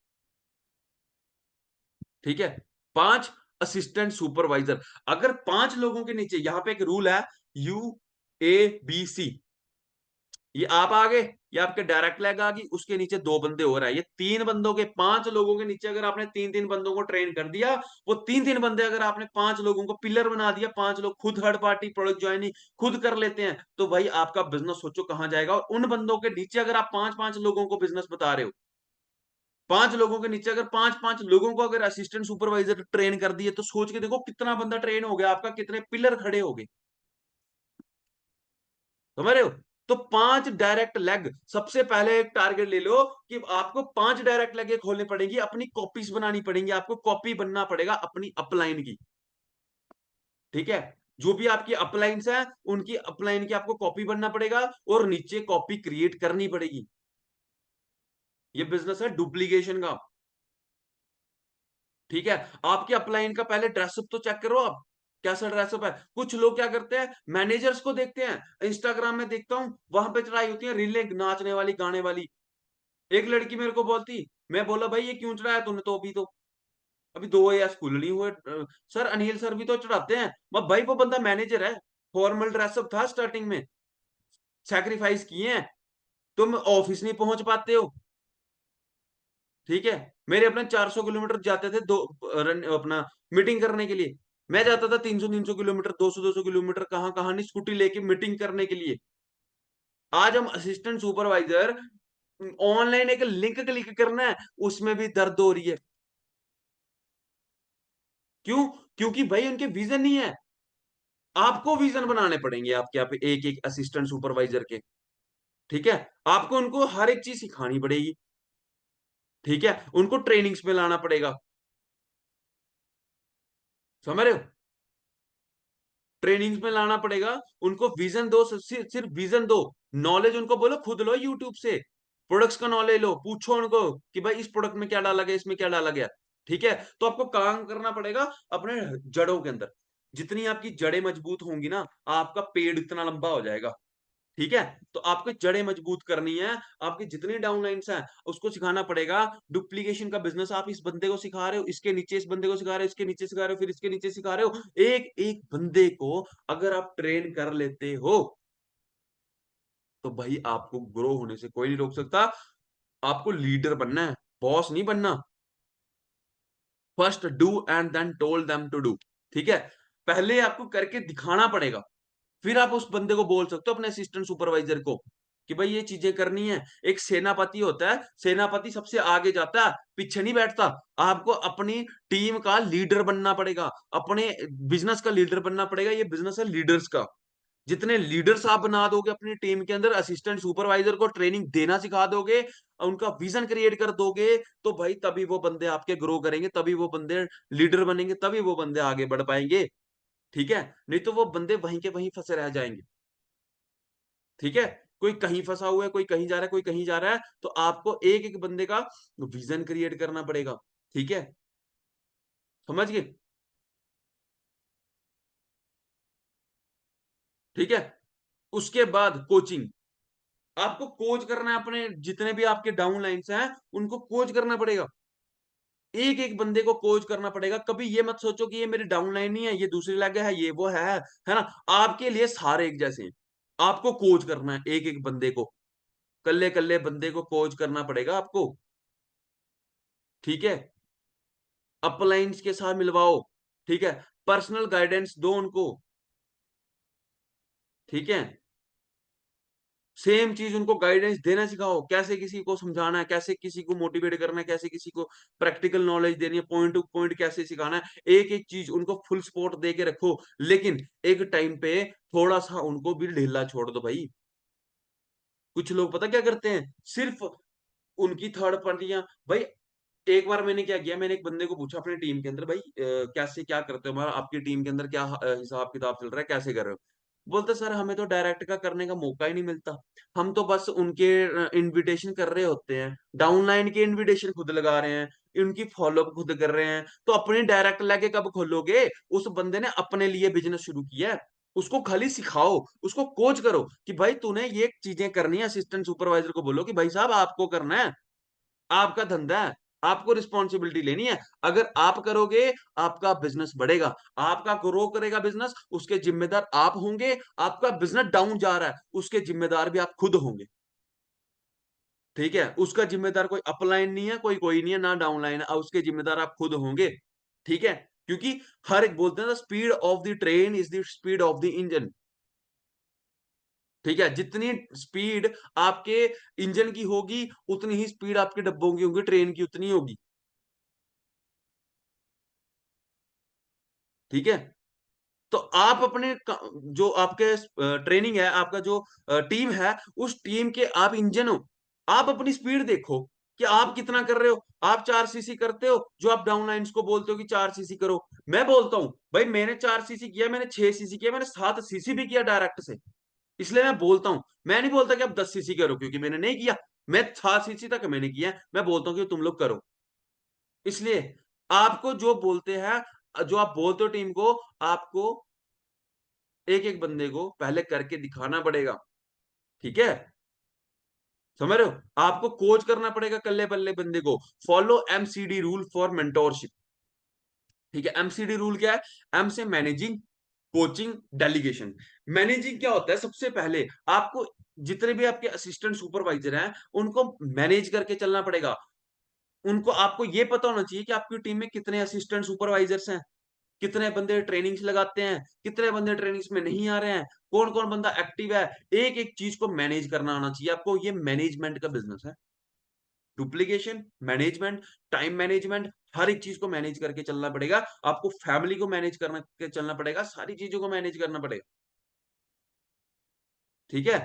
ठीक है। 5 असिस्टेंट सुपरवाइजर। अगर 5 लोगों के नीचे, यहां पे एक रूल है, UABC, ये आप आ गए, ये आपके डायरेक्ट लैग आ गई, उसके नीचे 2 बंदे और है, ये 3 बंदों के, 5 लोगों के नीचे अगर आपने 3 3 बंदों को ट्रेन कर दिया, वो 3 3 बंदे अगर आपने 5 लोगों को पिलर बना दिया, 5 लोग खुद थर्ड पार्टी प्रोडक्ट ज्वाइनिंग खुद कर लेते हैं, तो भाई आपका बिजनेस सोचो कहां जाएगा। और उन बंदों के नीचे अगर आप 5 5 लोगों को बिजनेस बता रहे हो, 5 लोगों के नीचे अगर 5 5 लोगों को अगर असिस्टेंट सुपरवाइजर ट्रेन कर दिए, तो सोच के देखो कितना बंदा ट्रेन हो गया आपका, कितने पिलर खड़े हो गए। समझ रहे हो? तो 5 डायरेक्ट लेग, सबसे पहले एक टारगेट ले लो कि आपको 5 डायरेक्ट लेग खोलनी पड़ेगी, अपनी कॉपीज बनानी पड़ेंगी, आपको कॉपी बनना पड़ेगा अपनी अपलाइन की। ठीक है। जो भी आपकी अपलाइंस है, उनकी अपलाइन की आपको कॉपी बनना पड़ेगा, और नीचे कॉपी क्रिएट करनी पड़ेगी। ये बिजनेस है डुप्लीकेशन का। ठीक है। आपके अपलाइन का पहले ड्रेसअप तो चेक करो आप, कैसा ड्रेसअप है। कुछ लोग क्या करते हैं, मैनेजर्स को देखते हैं, इंस्टाग्राम में देखता हूं, वहां पे चढ़ाई होती है रीलें नाचने वाली, गाने वाली। एक लड़की मेरे को बोलती, मैं बोला भाई ये क्यों चढ़ाया तूने, तो अभी 2 या स्कूल नहीं हुए। सर अनिल सर भी तो चढ़ाते हैं। भाई वो बंदा मैनेजर है, फॉर्मल ड्रेसअप था स्टार्टिंग में, सैक्रिफाइस किए हैं, तुम ऑफिस नहीं पहुंच पाते हो। ठीक है। मेरे अपने 400 किलोमीटर जाते थे दो अपना मीटिंग करने के लिए। मैं जाता था 300 300 किलोमीटर, 200 200 किलोमीटर, कहाँ कहाँ नहीं, स्कूटी लेके मीटिंग करने के लिए। आज हम असिस्टेंट सुपरवाइजर, ऑनलाइन एक लिंक क्लिक करना है, उसमें भी दर्द हो रही है। क्यों? क्योंकि भाई उनके विजन नहीं है। आपको विजन बनाने पड़ेंगे आपके यहाँ पे एक एक असिस्टेंट सुपरवाइजर के। ठीक है। आपको उनको हर एक चीज सिखानी पड़ेगी। ठीक है। उनको ट्रेनिंग्स में लाना पड़ेगा। समझ रहे हो? ट्रेनिंग्स में लाना पड़ेगा। उनको विजन दो, सिर्फ विजन दो। नॉलेज उनको बोलो खुद लो यूट्यूब से, प्रोडक्ट्स का नॉलेज लो, पूछो उनको कि भाई इस प्रोडक्ट में क्या डाला गया, इसमें क्या डाला गया। ठीक है। तो आपको काम करना पड़ेगा अपने जड़ों के अंदर। जितनी आपकी जड़ें मजबूत होंगी ना, आपका पेड़ इतना लंबा हो जाएगा। ठीक है। तो आपको जड़ें मजबूत करनी है। आपकी जितनी डाउनलाइंस हैं, उसको सिखाना पड़ेगा। डुप्लीकेशन का बिजनेस आप इस बंदे को सिखा रहे हो, इसके नीचे इस बंदे को सिखा रहे हो, इसके नीचे सिखा रहे हो, फिर इसके नीचे सिखा रहे हो। एक एक बंदे को अगर आप ट्रेन कर लेते हो, तो भाई आपको ग्रो होने से कोई नहीं रोक सकता। आपको लीडर बनना है, बॉस नहीं बनना। First do and then told them to do. ठीक है। पहले आपको करके दिखाना पड़ेगा, फिर आप उस बंदे को बोल सकते हो, अपने असिस्टेंट सुपरवाइजर को, कि भाई ये चीजें करनी है। एक सेनापति होता है, सेनापति सबसे आगे जाता है, पीछे नहीं बैठता। आपको अपनी टीम का लीडर बनना पड़ेगा, अपने बिजनेस का लीडर बनना पड़ेगा। ये बिजनेस है लीडर्स का। जितने लीडर्स आप बना दोगे अपनी टीम के अंदर, असिस्टेंट सुपरवाइजर को ट्रेनिंग देना सिखा दोगे, उनका विजन क्रिएट कर दोगे, तो भाई तभी वो बंदे आपके ग्रो करेंगे, तभी वो बंदे लीडर बनेंगे, तभी वो बंदे आगे बढ़ पाएंगे। ठीक है। नहीं तो वो बंदे वहीं के वहीं फंसे रह जाएंगे। ठीक है। कोई कहीं फंसा हुआ है, कोई कहीं जा रहा है, कोई कहीं जा रहा है, तो आपको एक एक बंदे का विजन क्रिएट करना पड़ेगा। ठीक है। समझ गए? ठीक है। उसके बाद कोचिंग, आपको कोच करना है अपने जितने भी आपके डाउन लाइन्स हैं, उनको कोच करना पड़ेगा। एक एक बंदे को कोच करना पड़ेगा। कभी ये मत सोचो कि ये मेरी डाउन लाइन नहीं है, ये दूसरी लैग है, ये वो है ना। आपके लिए सारे एक जैसे हैं। आपको कोच करना है एक एक बंदे को, कल्ले कल्ले बंदे को कोच करना पड़ेगा आपको। ठीक है। अपलाइंस के साथ मिलवाओ, ठीक है, पर्सनल गाइडेंस दो उनको, ठीक है, सेम चीज उनको गाइडेंस देना सिखाओ, कैसे किसी को समझाना है, कैसे किसी को मोटिवेट करना है, कैसे किसी को प्रैक्टिकल नॉलेज देनी है, पॉइंट टू पॉइंट कैसे सिखाना है, एक एक चीज उनको फुल सपोर्ट दे के रखो। लेकिन एक टाइम पे थोड़ा सा उनको भी ढीला छोड़ दो भाई। कुछ लोग पता क्या करते हैं, सिर्फ उनकी थर्ड पार्टियां, भाई एक बार मैंने क्या किया, मैंने एक बंदे को पूछा अपनी टीम के अंदर, भाई कैसे क्या करते हो, हमारा आपकी टीम के अंदर क्या हिसाब किताब चल रहा है, कैसे कर रहे हो। बोलते सर हमें तो डायरेक्ट का करने का मौका ही नहीं मिलता, हम तो बस उनके इनविटेशन कर रहे होते हैं, डाउनलाइन के इनविटेशन खुद लगा रहे हैं, उनकी फॉलोअप खुद कर रहे हैं, तो अपनी डायरेक्ट लेके कब खोलोगे। उस बंदे ने अपने लिए बिजनेस शुरू किया है, उसको खाली सिखाओ, उसको कोच करो कि भाई तूने ये चीजें करनी है, असिस्टेंट सुपरवाइजर को बोलो कि भाई साहब आपको करना है, आपका धंधा है, आपको रिस्पॉन्सिबिलिटी लेनी है। अगर आप करोगे आपका बिजनेस बढ़ेगा, आपका ग्रो करेगा बिजनेस, उसके जिम्मेदार आप होंगे। आपका बिजनेस डाउन जा रहा है, उसके जिम्मेदार भी आप खुद होंगे, ठीक है, उसका जिम्मेदार कोई अपलाइन नहीं है, कोई कोई नहीं है, ना डाउनलाइन है, उसके जिम्मेदार आप खुद होंगे, ठीक है। क्योंकि हर एक बोलते हैं ना, speed of the train is the speed of the engine, ठीक है, जितनी स्पीड आपके इंजन की होगी उतनी ही स्पीड आपके डब्बों की होगी, ट्रेन की उतनी होगी, ठीक है। तो आप अपने जो आपके ट्रेनिंग है, आपका जो टीम है, उस टीम के आप इंजन हो। आप अपनी स्पीड देखो कि आप कितना कर रहे हो। आप 4 सीसी करते हो, जो आप डाउनलाइंस को बोलते हो कि 4 सीसी करो, मैं बोलता हूं भाई मैंने 4 सीसी किया, मैंने 6 सीसी किया, मैंने 7 सीसी भी किया डायरेक्ट से, इसलिए मैं बोलता हूं। मैं नहीं बोलता कि आप 10 सीसी करो, क्योंकि मैंने नहीं किया, मैं 7 सीसी तक मैंने किया है, मैं बोलता हूँ कि तुम लोग करो। इसलिए आपको जो बोलते हैं, जो आप बोलते हो टीम को, आपको एक एक बंदे को पहले करके दिखाना पड़ेगा, ठीक है, समझ रहे हो। आपको कोच करना पड़ेगा कल्ले बल्ले बंदे को। Follow MCD rule for mentorship, ठीक है। एमसीडी रूल क्या है, एम से मैनेजिंग, कोचिंग, डेलीगेशन। मैनेजिंग क्या होता है, सबसे पहले आपको जितने भी आपके असिस्टेंट सुपरवाइजर हैं उनको मैनेज करके चलना पड़ेगा। उनको आपको ये पता होना चाहिए कि आपकी टीम में कितने असिस्टेंट सुपरवाइजर्स हैं, कितने बंदे ट्रेनिंग्स लगाते हैं, कितने बंदे ट्रेनिंग्स में नहीं आ रहे हैं, कौन कौन बंदा एक्टिव है। एक एक चीज को मैनेज करना आना चाहिए आपको, ये मैनेजमेंट का बिजनेस है। डुप्लीकेशन मैनेजमेंट, टाइम मैनेजमेंट, हर एक चीज को मैनेज करके चलना पड़ेगा आपको, फैमिली को मैनेज करना के चलना पड़ेगा, सारी चीजों को मैनेज करना पड़ेगा, ठीक है।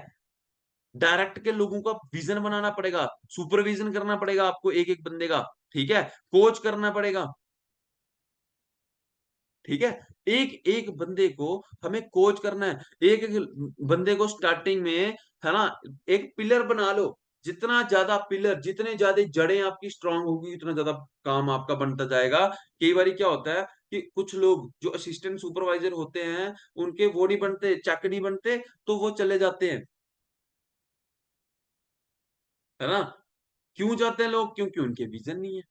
डायरेक्ट के लोगों का विजन बनाना पड़ेगा, सुपरविजन करना पड़ेगा आपको एक एक बंदे का, ठीक है, कोच करना पड़ेगा, ठीक है। एक एक बंदे को हमें कोच करना है, एक एक बंदे को स्टार्टिंग में, है ना, एक पिलर बना लो। जितना ज्यादा पिलर, जितने ज्यादा जड़ें आपकी स्ट्रांग होगी, उतना ज्यादा काम आपका बनता जाएगा। कई बार क्या होता है कि कुछ लोग जो असिस्टेंट सुपरवाइजर होते हैं, उनके वो नहीं बनते, चेक नहीं बनते, तो वो चले जाते हैं, है ना। क्यों जाते हैं लोग, क्योंकि उनके विजन नहीं है।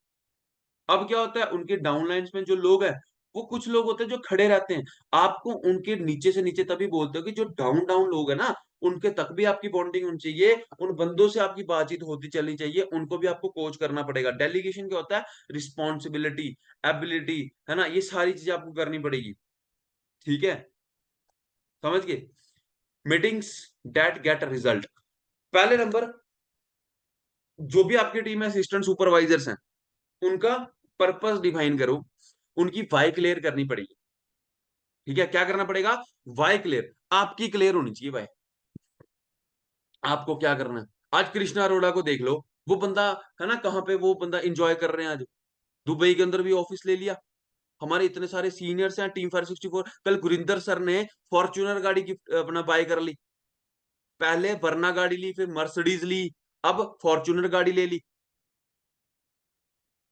अब क्या होता है, उनके डाउनलाइंस में जो लोग हैं, वो कुछ लोग होते हैं जो खड़े रहते हैं। आपको उनके नीचे से नीचे तभी बोलते हो कि जो डाउन डाउन लोग हैं ना, उनके तक भी आपकी बॉन्डिंग होनी चाहिए, उन बंदों से आपकी बातचीत होती चलनी चाहिए, उनको भी आपको कोच करना पड़ेगा। डेलीगेशन क्या होता है, रिस्पॉन्सिबिलिटी, एबिलिटी, है ना, ये सारी चीजें आपको करनी पड़ेगी, ठीक है, समझ गए। Meetings that get result. पहले नंबर, जो भी आपकी टीम में असिस्टेंट सुपरवाइजर्स हैं, उनका पर्पस डिफाइन करो, उनकी वाई क्लियर करनी पड़ेगी, ठीक है। क्या करना पड़ेगा, वाई क्लियर, आपकी क्लियर होनी चाहिए भाई, आपको क्या करना है। आज कृष्णा अरोड़ा को देख लो, वो बंदा, है ना, कहाँ पे वो बंदा एंजॉय कर रहे हैं आज, दुबई के अंदर भी ऑफिस ले लिया। हमारे इतने सारे सीनियर्स हैं टीम 564, कल गुरिंदर सर ने फॉर्च्यूनर गाड़ी गिफ्ट अपना बाय कर ली, पहले वरना गाड़ी ली, फिर मर्सिडीज ली, अब फॉर्च्यूनर गाड़ी ले ली।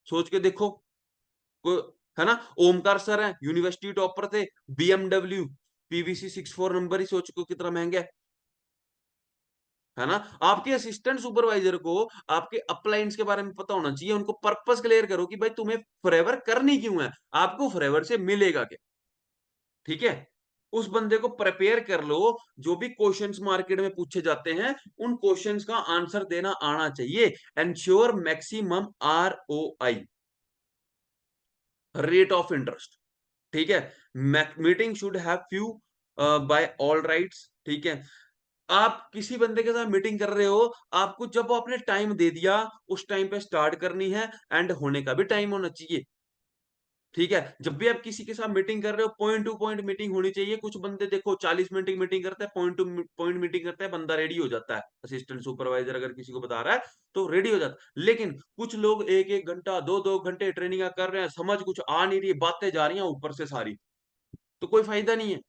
सोच के देखो, को, है ना। ओमकार सर है, यूनिवर्सिटी टॉपर थे, बीएमडब्ल्यू PVC 64 नंबर ही सोच को कितना महंगा है ना। आपके असिस्टेंट सुपरवाइजर को आपके अपलाइंस के बारे में पता होना चाहिए, उनको पर्पस क्लियर करो कि भाई तुम्हें फॉरएवर करनी क्यों है, आपको फॉरएवर से मिलेगा क्या, ठीक है। उस बंदे को प्रिपेयर कर लो, जो भी क्वेश्चंस मार्केट में पूछे जाते हैं, उन क्वेश्चंस का आंसर देना आना चाहिए। Ensure maximum ROI, rate of interest, ठीक है। Meeting should have few by all rights, ठीक है। आप किसी बंदे के साथ मीटिंग कर रहे हो, आपको जब वो आपने टाइम दे दिया, उस टाइम पे स्टार्ट करनी है, एंड होने का भी टाइम होना चाहिए, ठीक है। जब भी आप किसी के साथ मीटिंग कर रहे हो, पॉइंट टू पॉइंट मीटिंग होनी चाहिए। कुछ बंदे देखो 40 मिनट की मीटिंग करते हैं, पॉइंट टू पॉइंट मीटिंग करते हैं, बंदा रेडी हो जाता है, असिस्टेंट सुपरवाइजर अगर किसी को बता रहा है तो रेडी हो जाता है। लेकिन कुछ लोग एक एक घंटा, दो दो घंटे ट्रेनिंग कर रहे हैं, समझ कुछ आ नहीं रही, बातें जा रही हैं ऊपर से सारी, तो कोई फायदा नहीं है,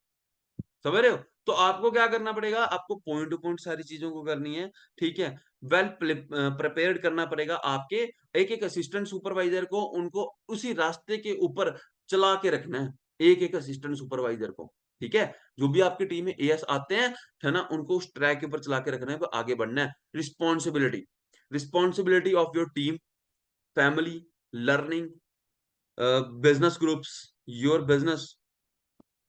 समझ रहे हो। तो आपको क्या करना पड़ेगा, आपको पॉइंट टू पॉइंट सारी चीजों को करनी है, ठीक है। वेल प्रिपेयर्ड करना पड़ेगा आपके एक एक असिस्टेंट सुपरवाइजर को, उनको उसी रास्ते के ऊपर चला के रखना है, एक एक असिस्टेंट सुपरवाइजर को, ठीक है। जो भी आपकी टीम में एएस आते हैं, है ना, उनको उस ट्रैक के ऊपर चला के रखना है, आगे बढ़ना है। Responsibility, responsibility of your team, family, learning, business groups, your business,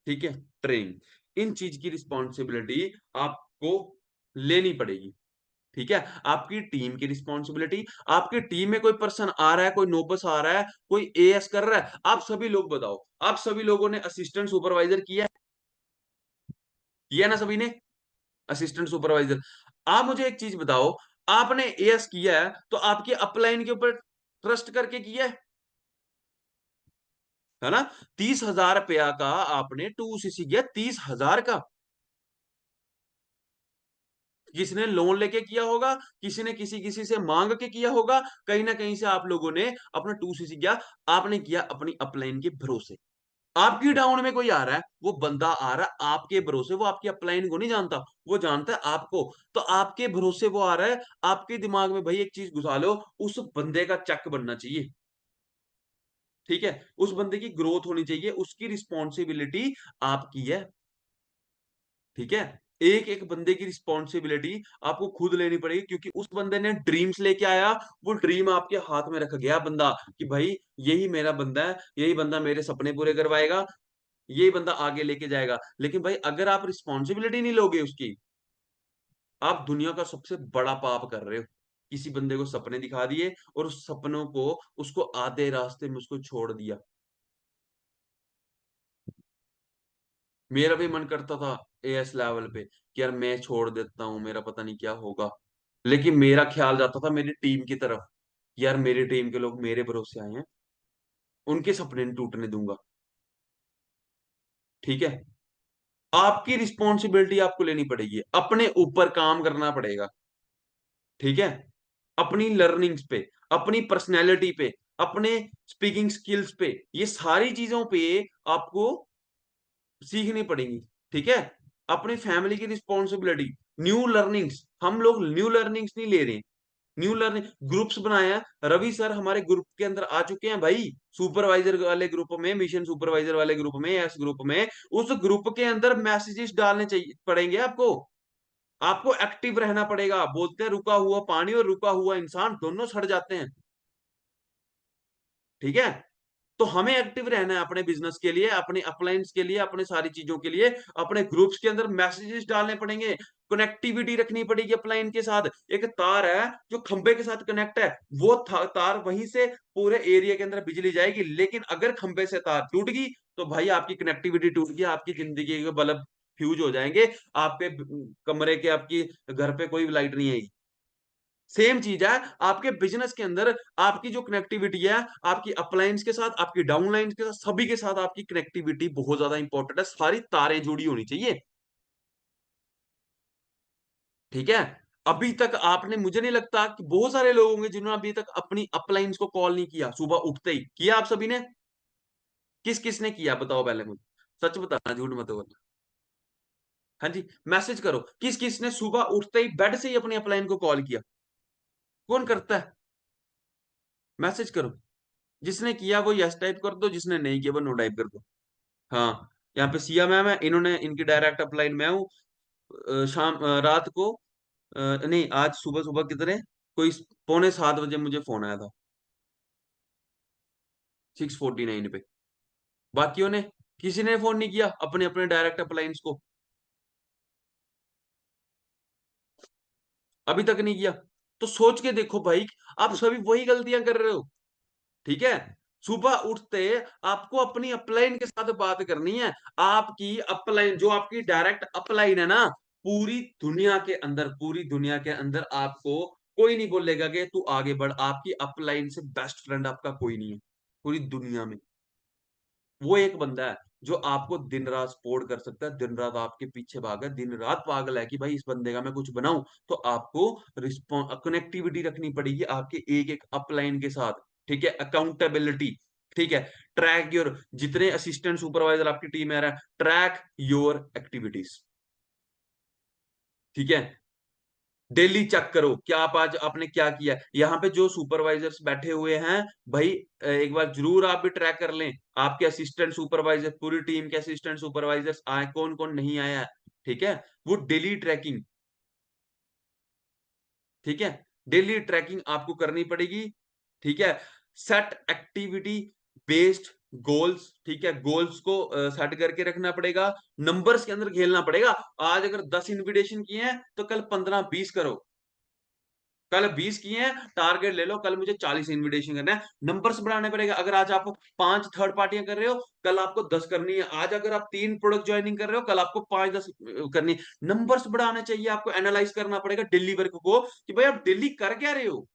ठीक है, ट्रेनिंग, इन चीज की रिस्पॉन्सिबिलिटी आपको लेनी पड़ेगी, ठीक है। आपकी टीम की रिस्पॉन्सिबिलिटी, आपकी टीम में कोई पर्सन आ रहा है, कोई नोबस आ रहा है, कोई एएस कर रहा है, आप सभी लोग बताओ, आप सभी लोगों ने असिस्टेंट सुपरवाइजर किया ना, सभी ने असिस्टेंट सुपरवाइजर। आप मुझे एक चीज बताओ, आपने एएस किया है तो आपकी अपलाइन के ऊपर ट्रस्ट करके किया है ना। 30,000 रुपया का आपने 2 सीसी किया, 30,000 का, किसी ने लोन लेके किया होगा, किसी ने किसी किसी से मांग के किया होगा, कहीं ना कहीं से आप लोगों ने अपना 2 सीसी किया, आपने किया अपनी अपलाइन के भरोसे। आपकी डाउन में कोई आ रहा है, वो बंदा आ रहा है आपके भरोसे, वो आपकी अपलाइन को नहीं जानता, वो जानता है आपको, तो आपके भरोसे वो आ रहा है। आपके दिमाग में भाई एक चीज घुसा लो, उस बंदे का चेक बनना चाहिए, ठीक है। उस बंदे की ग्रोथ होनी चाहिए, उसकी रिस्पॉन्सिबिलिटी आपकी है, ठीक है। एक एक बंदे की रिस्पॉन्सिबिलिटी आपको खुद लेनी पड़ेगी, क्योंकि उस बंदे ने ड्रीम्स लेके आया, वो ड्रीम आपके हाथ में रख गया बंदा, कि भाई यही मेरा बंदा है, यही बंदा मेरे सपने पूरे करवाएगा, यही बंदा आगे लेके जाएगा। लेकिन भाई अगर आप रिस्पॉन्सिबिलिटी नहीं लोगे उसकी, आप दुनिया का सबसे बड़ा पाप कर रहे हो। किसी बंदे को सपने दिखा दिए और उस सपनों को, उसको आधे रास्ते में उसको छोड़ दिया। मेरा भी मन करता था एएस लेवल पे कि यार मैं छोड़ देता हूँ, मेरा पता नहीं क्या होगा, लेकिन मेरा ख्याल जाता था मेरी टीम की तरफ, यार मेरी टीम के लोग मेरे भरोसे आए हैं, उनके सपने नहीं टूटने दूंगा, ठीक है। आपकी रिस्पॉन्सिबिलिटी आपको लेनी पड़ेगी, अपने ऊपर काम करना पड़ेगा, ठीक है। अपनी लर्निंग्स पे, अपनी पर्सनैलिटी पे, अपने स्पीकिंग स्किल्स पे, ये सारी चीजों पे आपको सीखनी पड़ेंगी, ठीक है। अपनी फैमिली की रिस्पॉन्सिबिलिटी, न्यू लर्निंग्स, हम लोग न्यू लर्निंग्स नहीं ले रहे, न्यू लर्निंग ग्रुप्स बनाए हैं, रवि सर हमारे ग्रुप के अंदर आ चुके हैं भाई, सुपरवाइजर वाले ग्रुप में, मिशन सुपरवाइजर वाले ग्रुप में, एस ग्रुप में, उस ग्रुप के अंदर मैसेजेस डालने चाहिए पड़ेंगे आपको, आपको एक्टिव रहना पड़ेगा। बोलते हैं रुका हुआ पानी और रुका हुआ इंसान दोनों सड़ जाते हैं, ठीक है। तो हमें एक्टिव रहना है अपने बिजनेस के लिए, अपने अपलाइंस के लिए, अपने सारी चीजों के लिए, अपने ग्रुप्स के अंदर मैसेजेस डालने पड़ेंगे, कनेक्टिविटी रखनी पड़ेगी अपलाइन के साथ। एक तार है जो खंबे के साथ कनेक्ट है, वो तार वहीं से पूरे एरिया के अंदर बिजली जाएगी, लेकिन अगर खंबे से तार टूट गई तो भाई आपकी कनेक्टिविटी टूट गई, आपकी जिंदगी के बल्ब फ्यूज हो जाएंगे, आपके कमरे के, आपकी घर पे कोई लाइट नहीं आएगी। सेम चीज है आपके बिजनेस के अंदर, आपकी जो कनेक्टिविटी है, आपकी अपलाइंस के साथ, आपकी डाउनलाइन के साथ, सभी के साथ आपकी कनेक्टिविटी बहुत ज्यादा इंपॉर्टेंट है, सारी तारें जुड़ी होनी चाहिए, ठीक है। अभी तक आपने, मुझे नहीं लगता कि बहुत सारे लोग होंगे जिन्होंने अभी तक अपनी अपलाइंस को कॉल नहीं किया, सुबह उठते ही किया, आप सभी ने, किस किस ने किया बताओ पहले मुझे, सच बताना, झूठ मत बोलना। हाँ जी, मैसेज करो, किस किस ने सुबह उठते ही बेड से ही अपनी अपलाइन को कॉल किया, कौन करता है, मैसेज करो। जिसने किया वो यस टाइप कर दो, जिसने नहीं किया वो नो टाइप कर दो। हाँ, यहाँ पे सिया मैम है, इन्होंने, इनकी डायरेक्ट अपलाइन मैं हूँ। शाम, रात को, नहीं आज सुबह सुबह कितने, कोई 6:45 बजे मुझे फोन आया था, 6:49 पे। बाकियों ने, किसी ने फोन नहीं किया अपने अपने डायरेक्ट अपलाइंस को, अभी तक नहीं किया। तो सोच के देखो भाई, आप सभी वही गलतियां कर रहे हो, ठीक है। सुबह उठते आपको अपनी अपलाइन के साथ बात करनी है। आपकी अपलाइन, जो आपकी डायरेक्ट अपलाइन है ना, पूरी दुनिया के अंदर आपको कोई नहीं बोलेगा कि तू आगे बढ़। आपकी अपलाइन से बेस्ट फ्रेंड आपका कोई नहीं है पूरी दुनिया में। वो एक बंदा है जो आपको दिन रात सपोर्ट कर सकता है, दिन रात आपके पीछे भागा, दिन रात पागल है कि भाई इस बंदे का मैं कुछ बनाऊं। तो आपको कनेक्टिविटी रखनी पड़ेगी आपके एक एक अपलाइन के साथ। ठीक है, अकाउंटेबिलिटी। ठीक है, ट्रैक योर, जितने असिस्टेंट सुपरवाइजर आपकी टीम में आ रहा है, ट्रैक योर एक्टिविटीज। ठीक है, डेली चेक करो क्या आप आज आपने क्या किया। यहाँ पे जो सुपरवाइजर्स बैठे हुए हैं भाई, एक बार जरूर आप भी ट्रैक कर लें आपके असिस्टेंट सुपरवाइजर, पूरी टीम के असिस्टेंट सुपरवाइजर्स आए, कौन कौन नहीं आया है। ठीक है, वो डेली ट्रैकिंग। ठीक है, डेली ट्रैकिंग आपको करनी पड़ेगी। ठीक है, सेट एक्टिविटी बेस्ड गोल्स। ठीक है, गोल्स को सेट करके रखना पड़ेगा, नंबर्स के अंदर खेलना पड़ेगा। आज अगर 10 इनविटेशन किए हैं तो कल 15-20 करो। कल 20 किए हैं, टारगेट ले लो कल मुझे 40 इनविटेशन करना है। नंबर्स बढ़ाने पड़ेगा। अगर आज आप 5 थर्ड पार्टियां कर रहे हो, कल आपको 10 करनी है। आज अगर आप 3 प्रोडक्ट ज्वाइनिंग कर रहे हो, कल आपको 5-10 करनी है। नंबर्स बढ़ाने चाहिए आपको। एनालाइज करना पड़ेगा डेली वर्क को कि भाई आप डेली कर क्या रहे हो,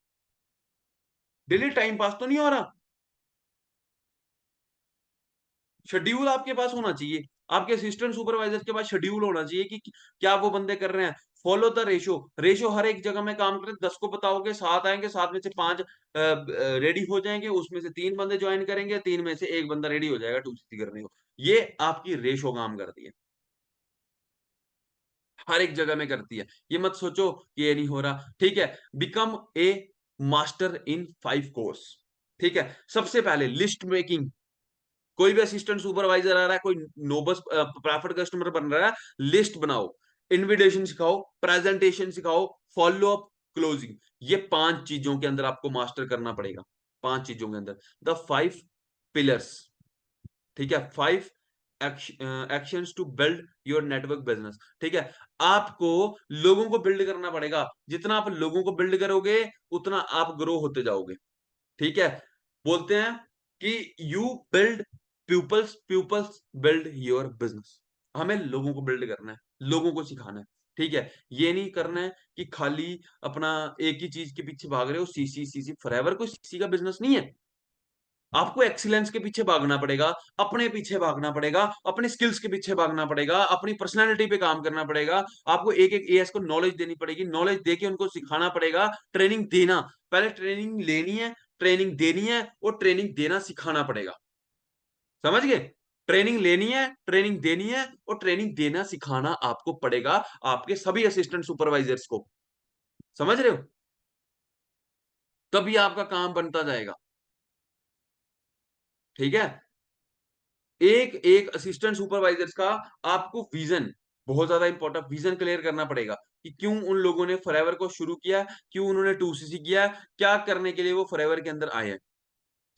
डेली टाइम पास तो नहीं हो रहा। शेड्यूल आपके पास होना चाहिए, आपके असिस्टेंट सुपरवाइजर के पास शेड्यूल होना चाहिए कि क्या वो बंदे कर रहे हैं। Follow the ratio. रेशो हर एक जगह में काम करें। 10 को बताओगे, 7 आएंगे, 7 में से 5 रेडी हो जाएंगे, उसमें से 3 बंदे ज्वाइन करेंगे, 3 में से एक बंदा रेडी हो जाएगा 2CC करने को। ये आपकी रेशो काम करती है, हर एक जगह में करती है। ये मत सोचो कि ये नहीं हो रहा। ठीक है, become a master in 5 course. ठीक है, सबसे पहले लिस्ट मेकिंग। कोई भी असिस्टेंट सुपरवाइजर आ रहा है, कोई नोबस प्रेफर्ड कस्टमर बन रहा है, लिस्ट बनाओ, इनविटेशन सिखाओ, प्रेजेंटेशन सिखाओ, फॉलो अप, क्लोजिंग। ये 5 चीजों के अंदर आपको मास्टर करना पड़ेगा। 5 चीजों के अंदर, द 5 पिलर्स। ठीक है, 5 actions to build your network business. ठीक है, आपको लोगों को बिल्ड करना पड़ेगा। जितना आप लोगों को बिल्ड करोगे उतना आप ग्रो होते जाओगे। ठीक है, बोलते हैं कि you build peoples, peoples build your business. हमें लोगों को बिल्ड करना है, लोगों को सिखाना है। ठीक है, ये नहीं करना है कि खाली अपना एक ही चीज के पीछे भाग रहे हो, सीसी सीसी फॉरएवर। कोई सीसी का बिजनेस नहीं है। आपको एक्सीलेंस के पीछे भागना पड़ेगा, अपने पीछे भागना पड़ेगा, अपने स्किल्स के पीछे भागना पड़ेगा, अपनी पर्सनैलिटी पे काम करना पड़ेगा। आपको एक एक एएस को नॉलेज देनी पड़ेगी, नॉलेज देके उनको सिखाना पड़ेगा, ट्रेनिंग देना। पहले ट्रेनिंग लेनी है, ट्रेनिंग देनी है, और ट्रेनिंग देना सिखाना पड़ेगा। समझ गए? ट्रेनिंग लेनी है, ट्रेनिंग देनी है, और ट्रेनिंग देना सिखाना आपको पड़ेगा आपके सभी असिस्टेंट सुपरवाइजर्स को। समझ रहे हो? तभी आपका काम बनता जाएगा। ठीक है, एक एक असिस्टेंट सुपरवाइजर्स का आपको विजन, बहुत ज्यादा इंपॉर्टेंट, विजन क्लियर करना पड़ेगा कि क्यों उन लोगों ने फॉरएवर को शुरू किया, क्यों उन्होंने 2CC किया, क्या करने के लिए वो फॉरएवर के अंदर आए हैं।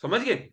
समझ गए?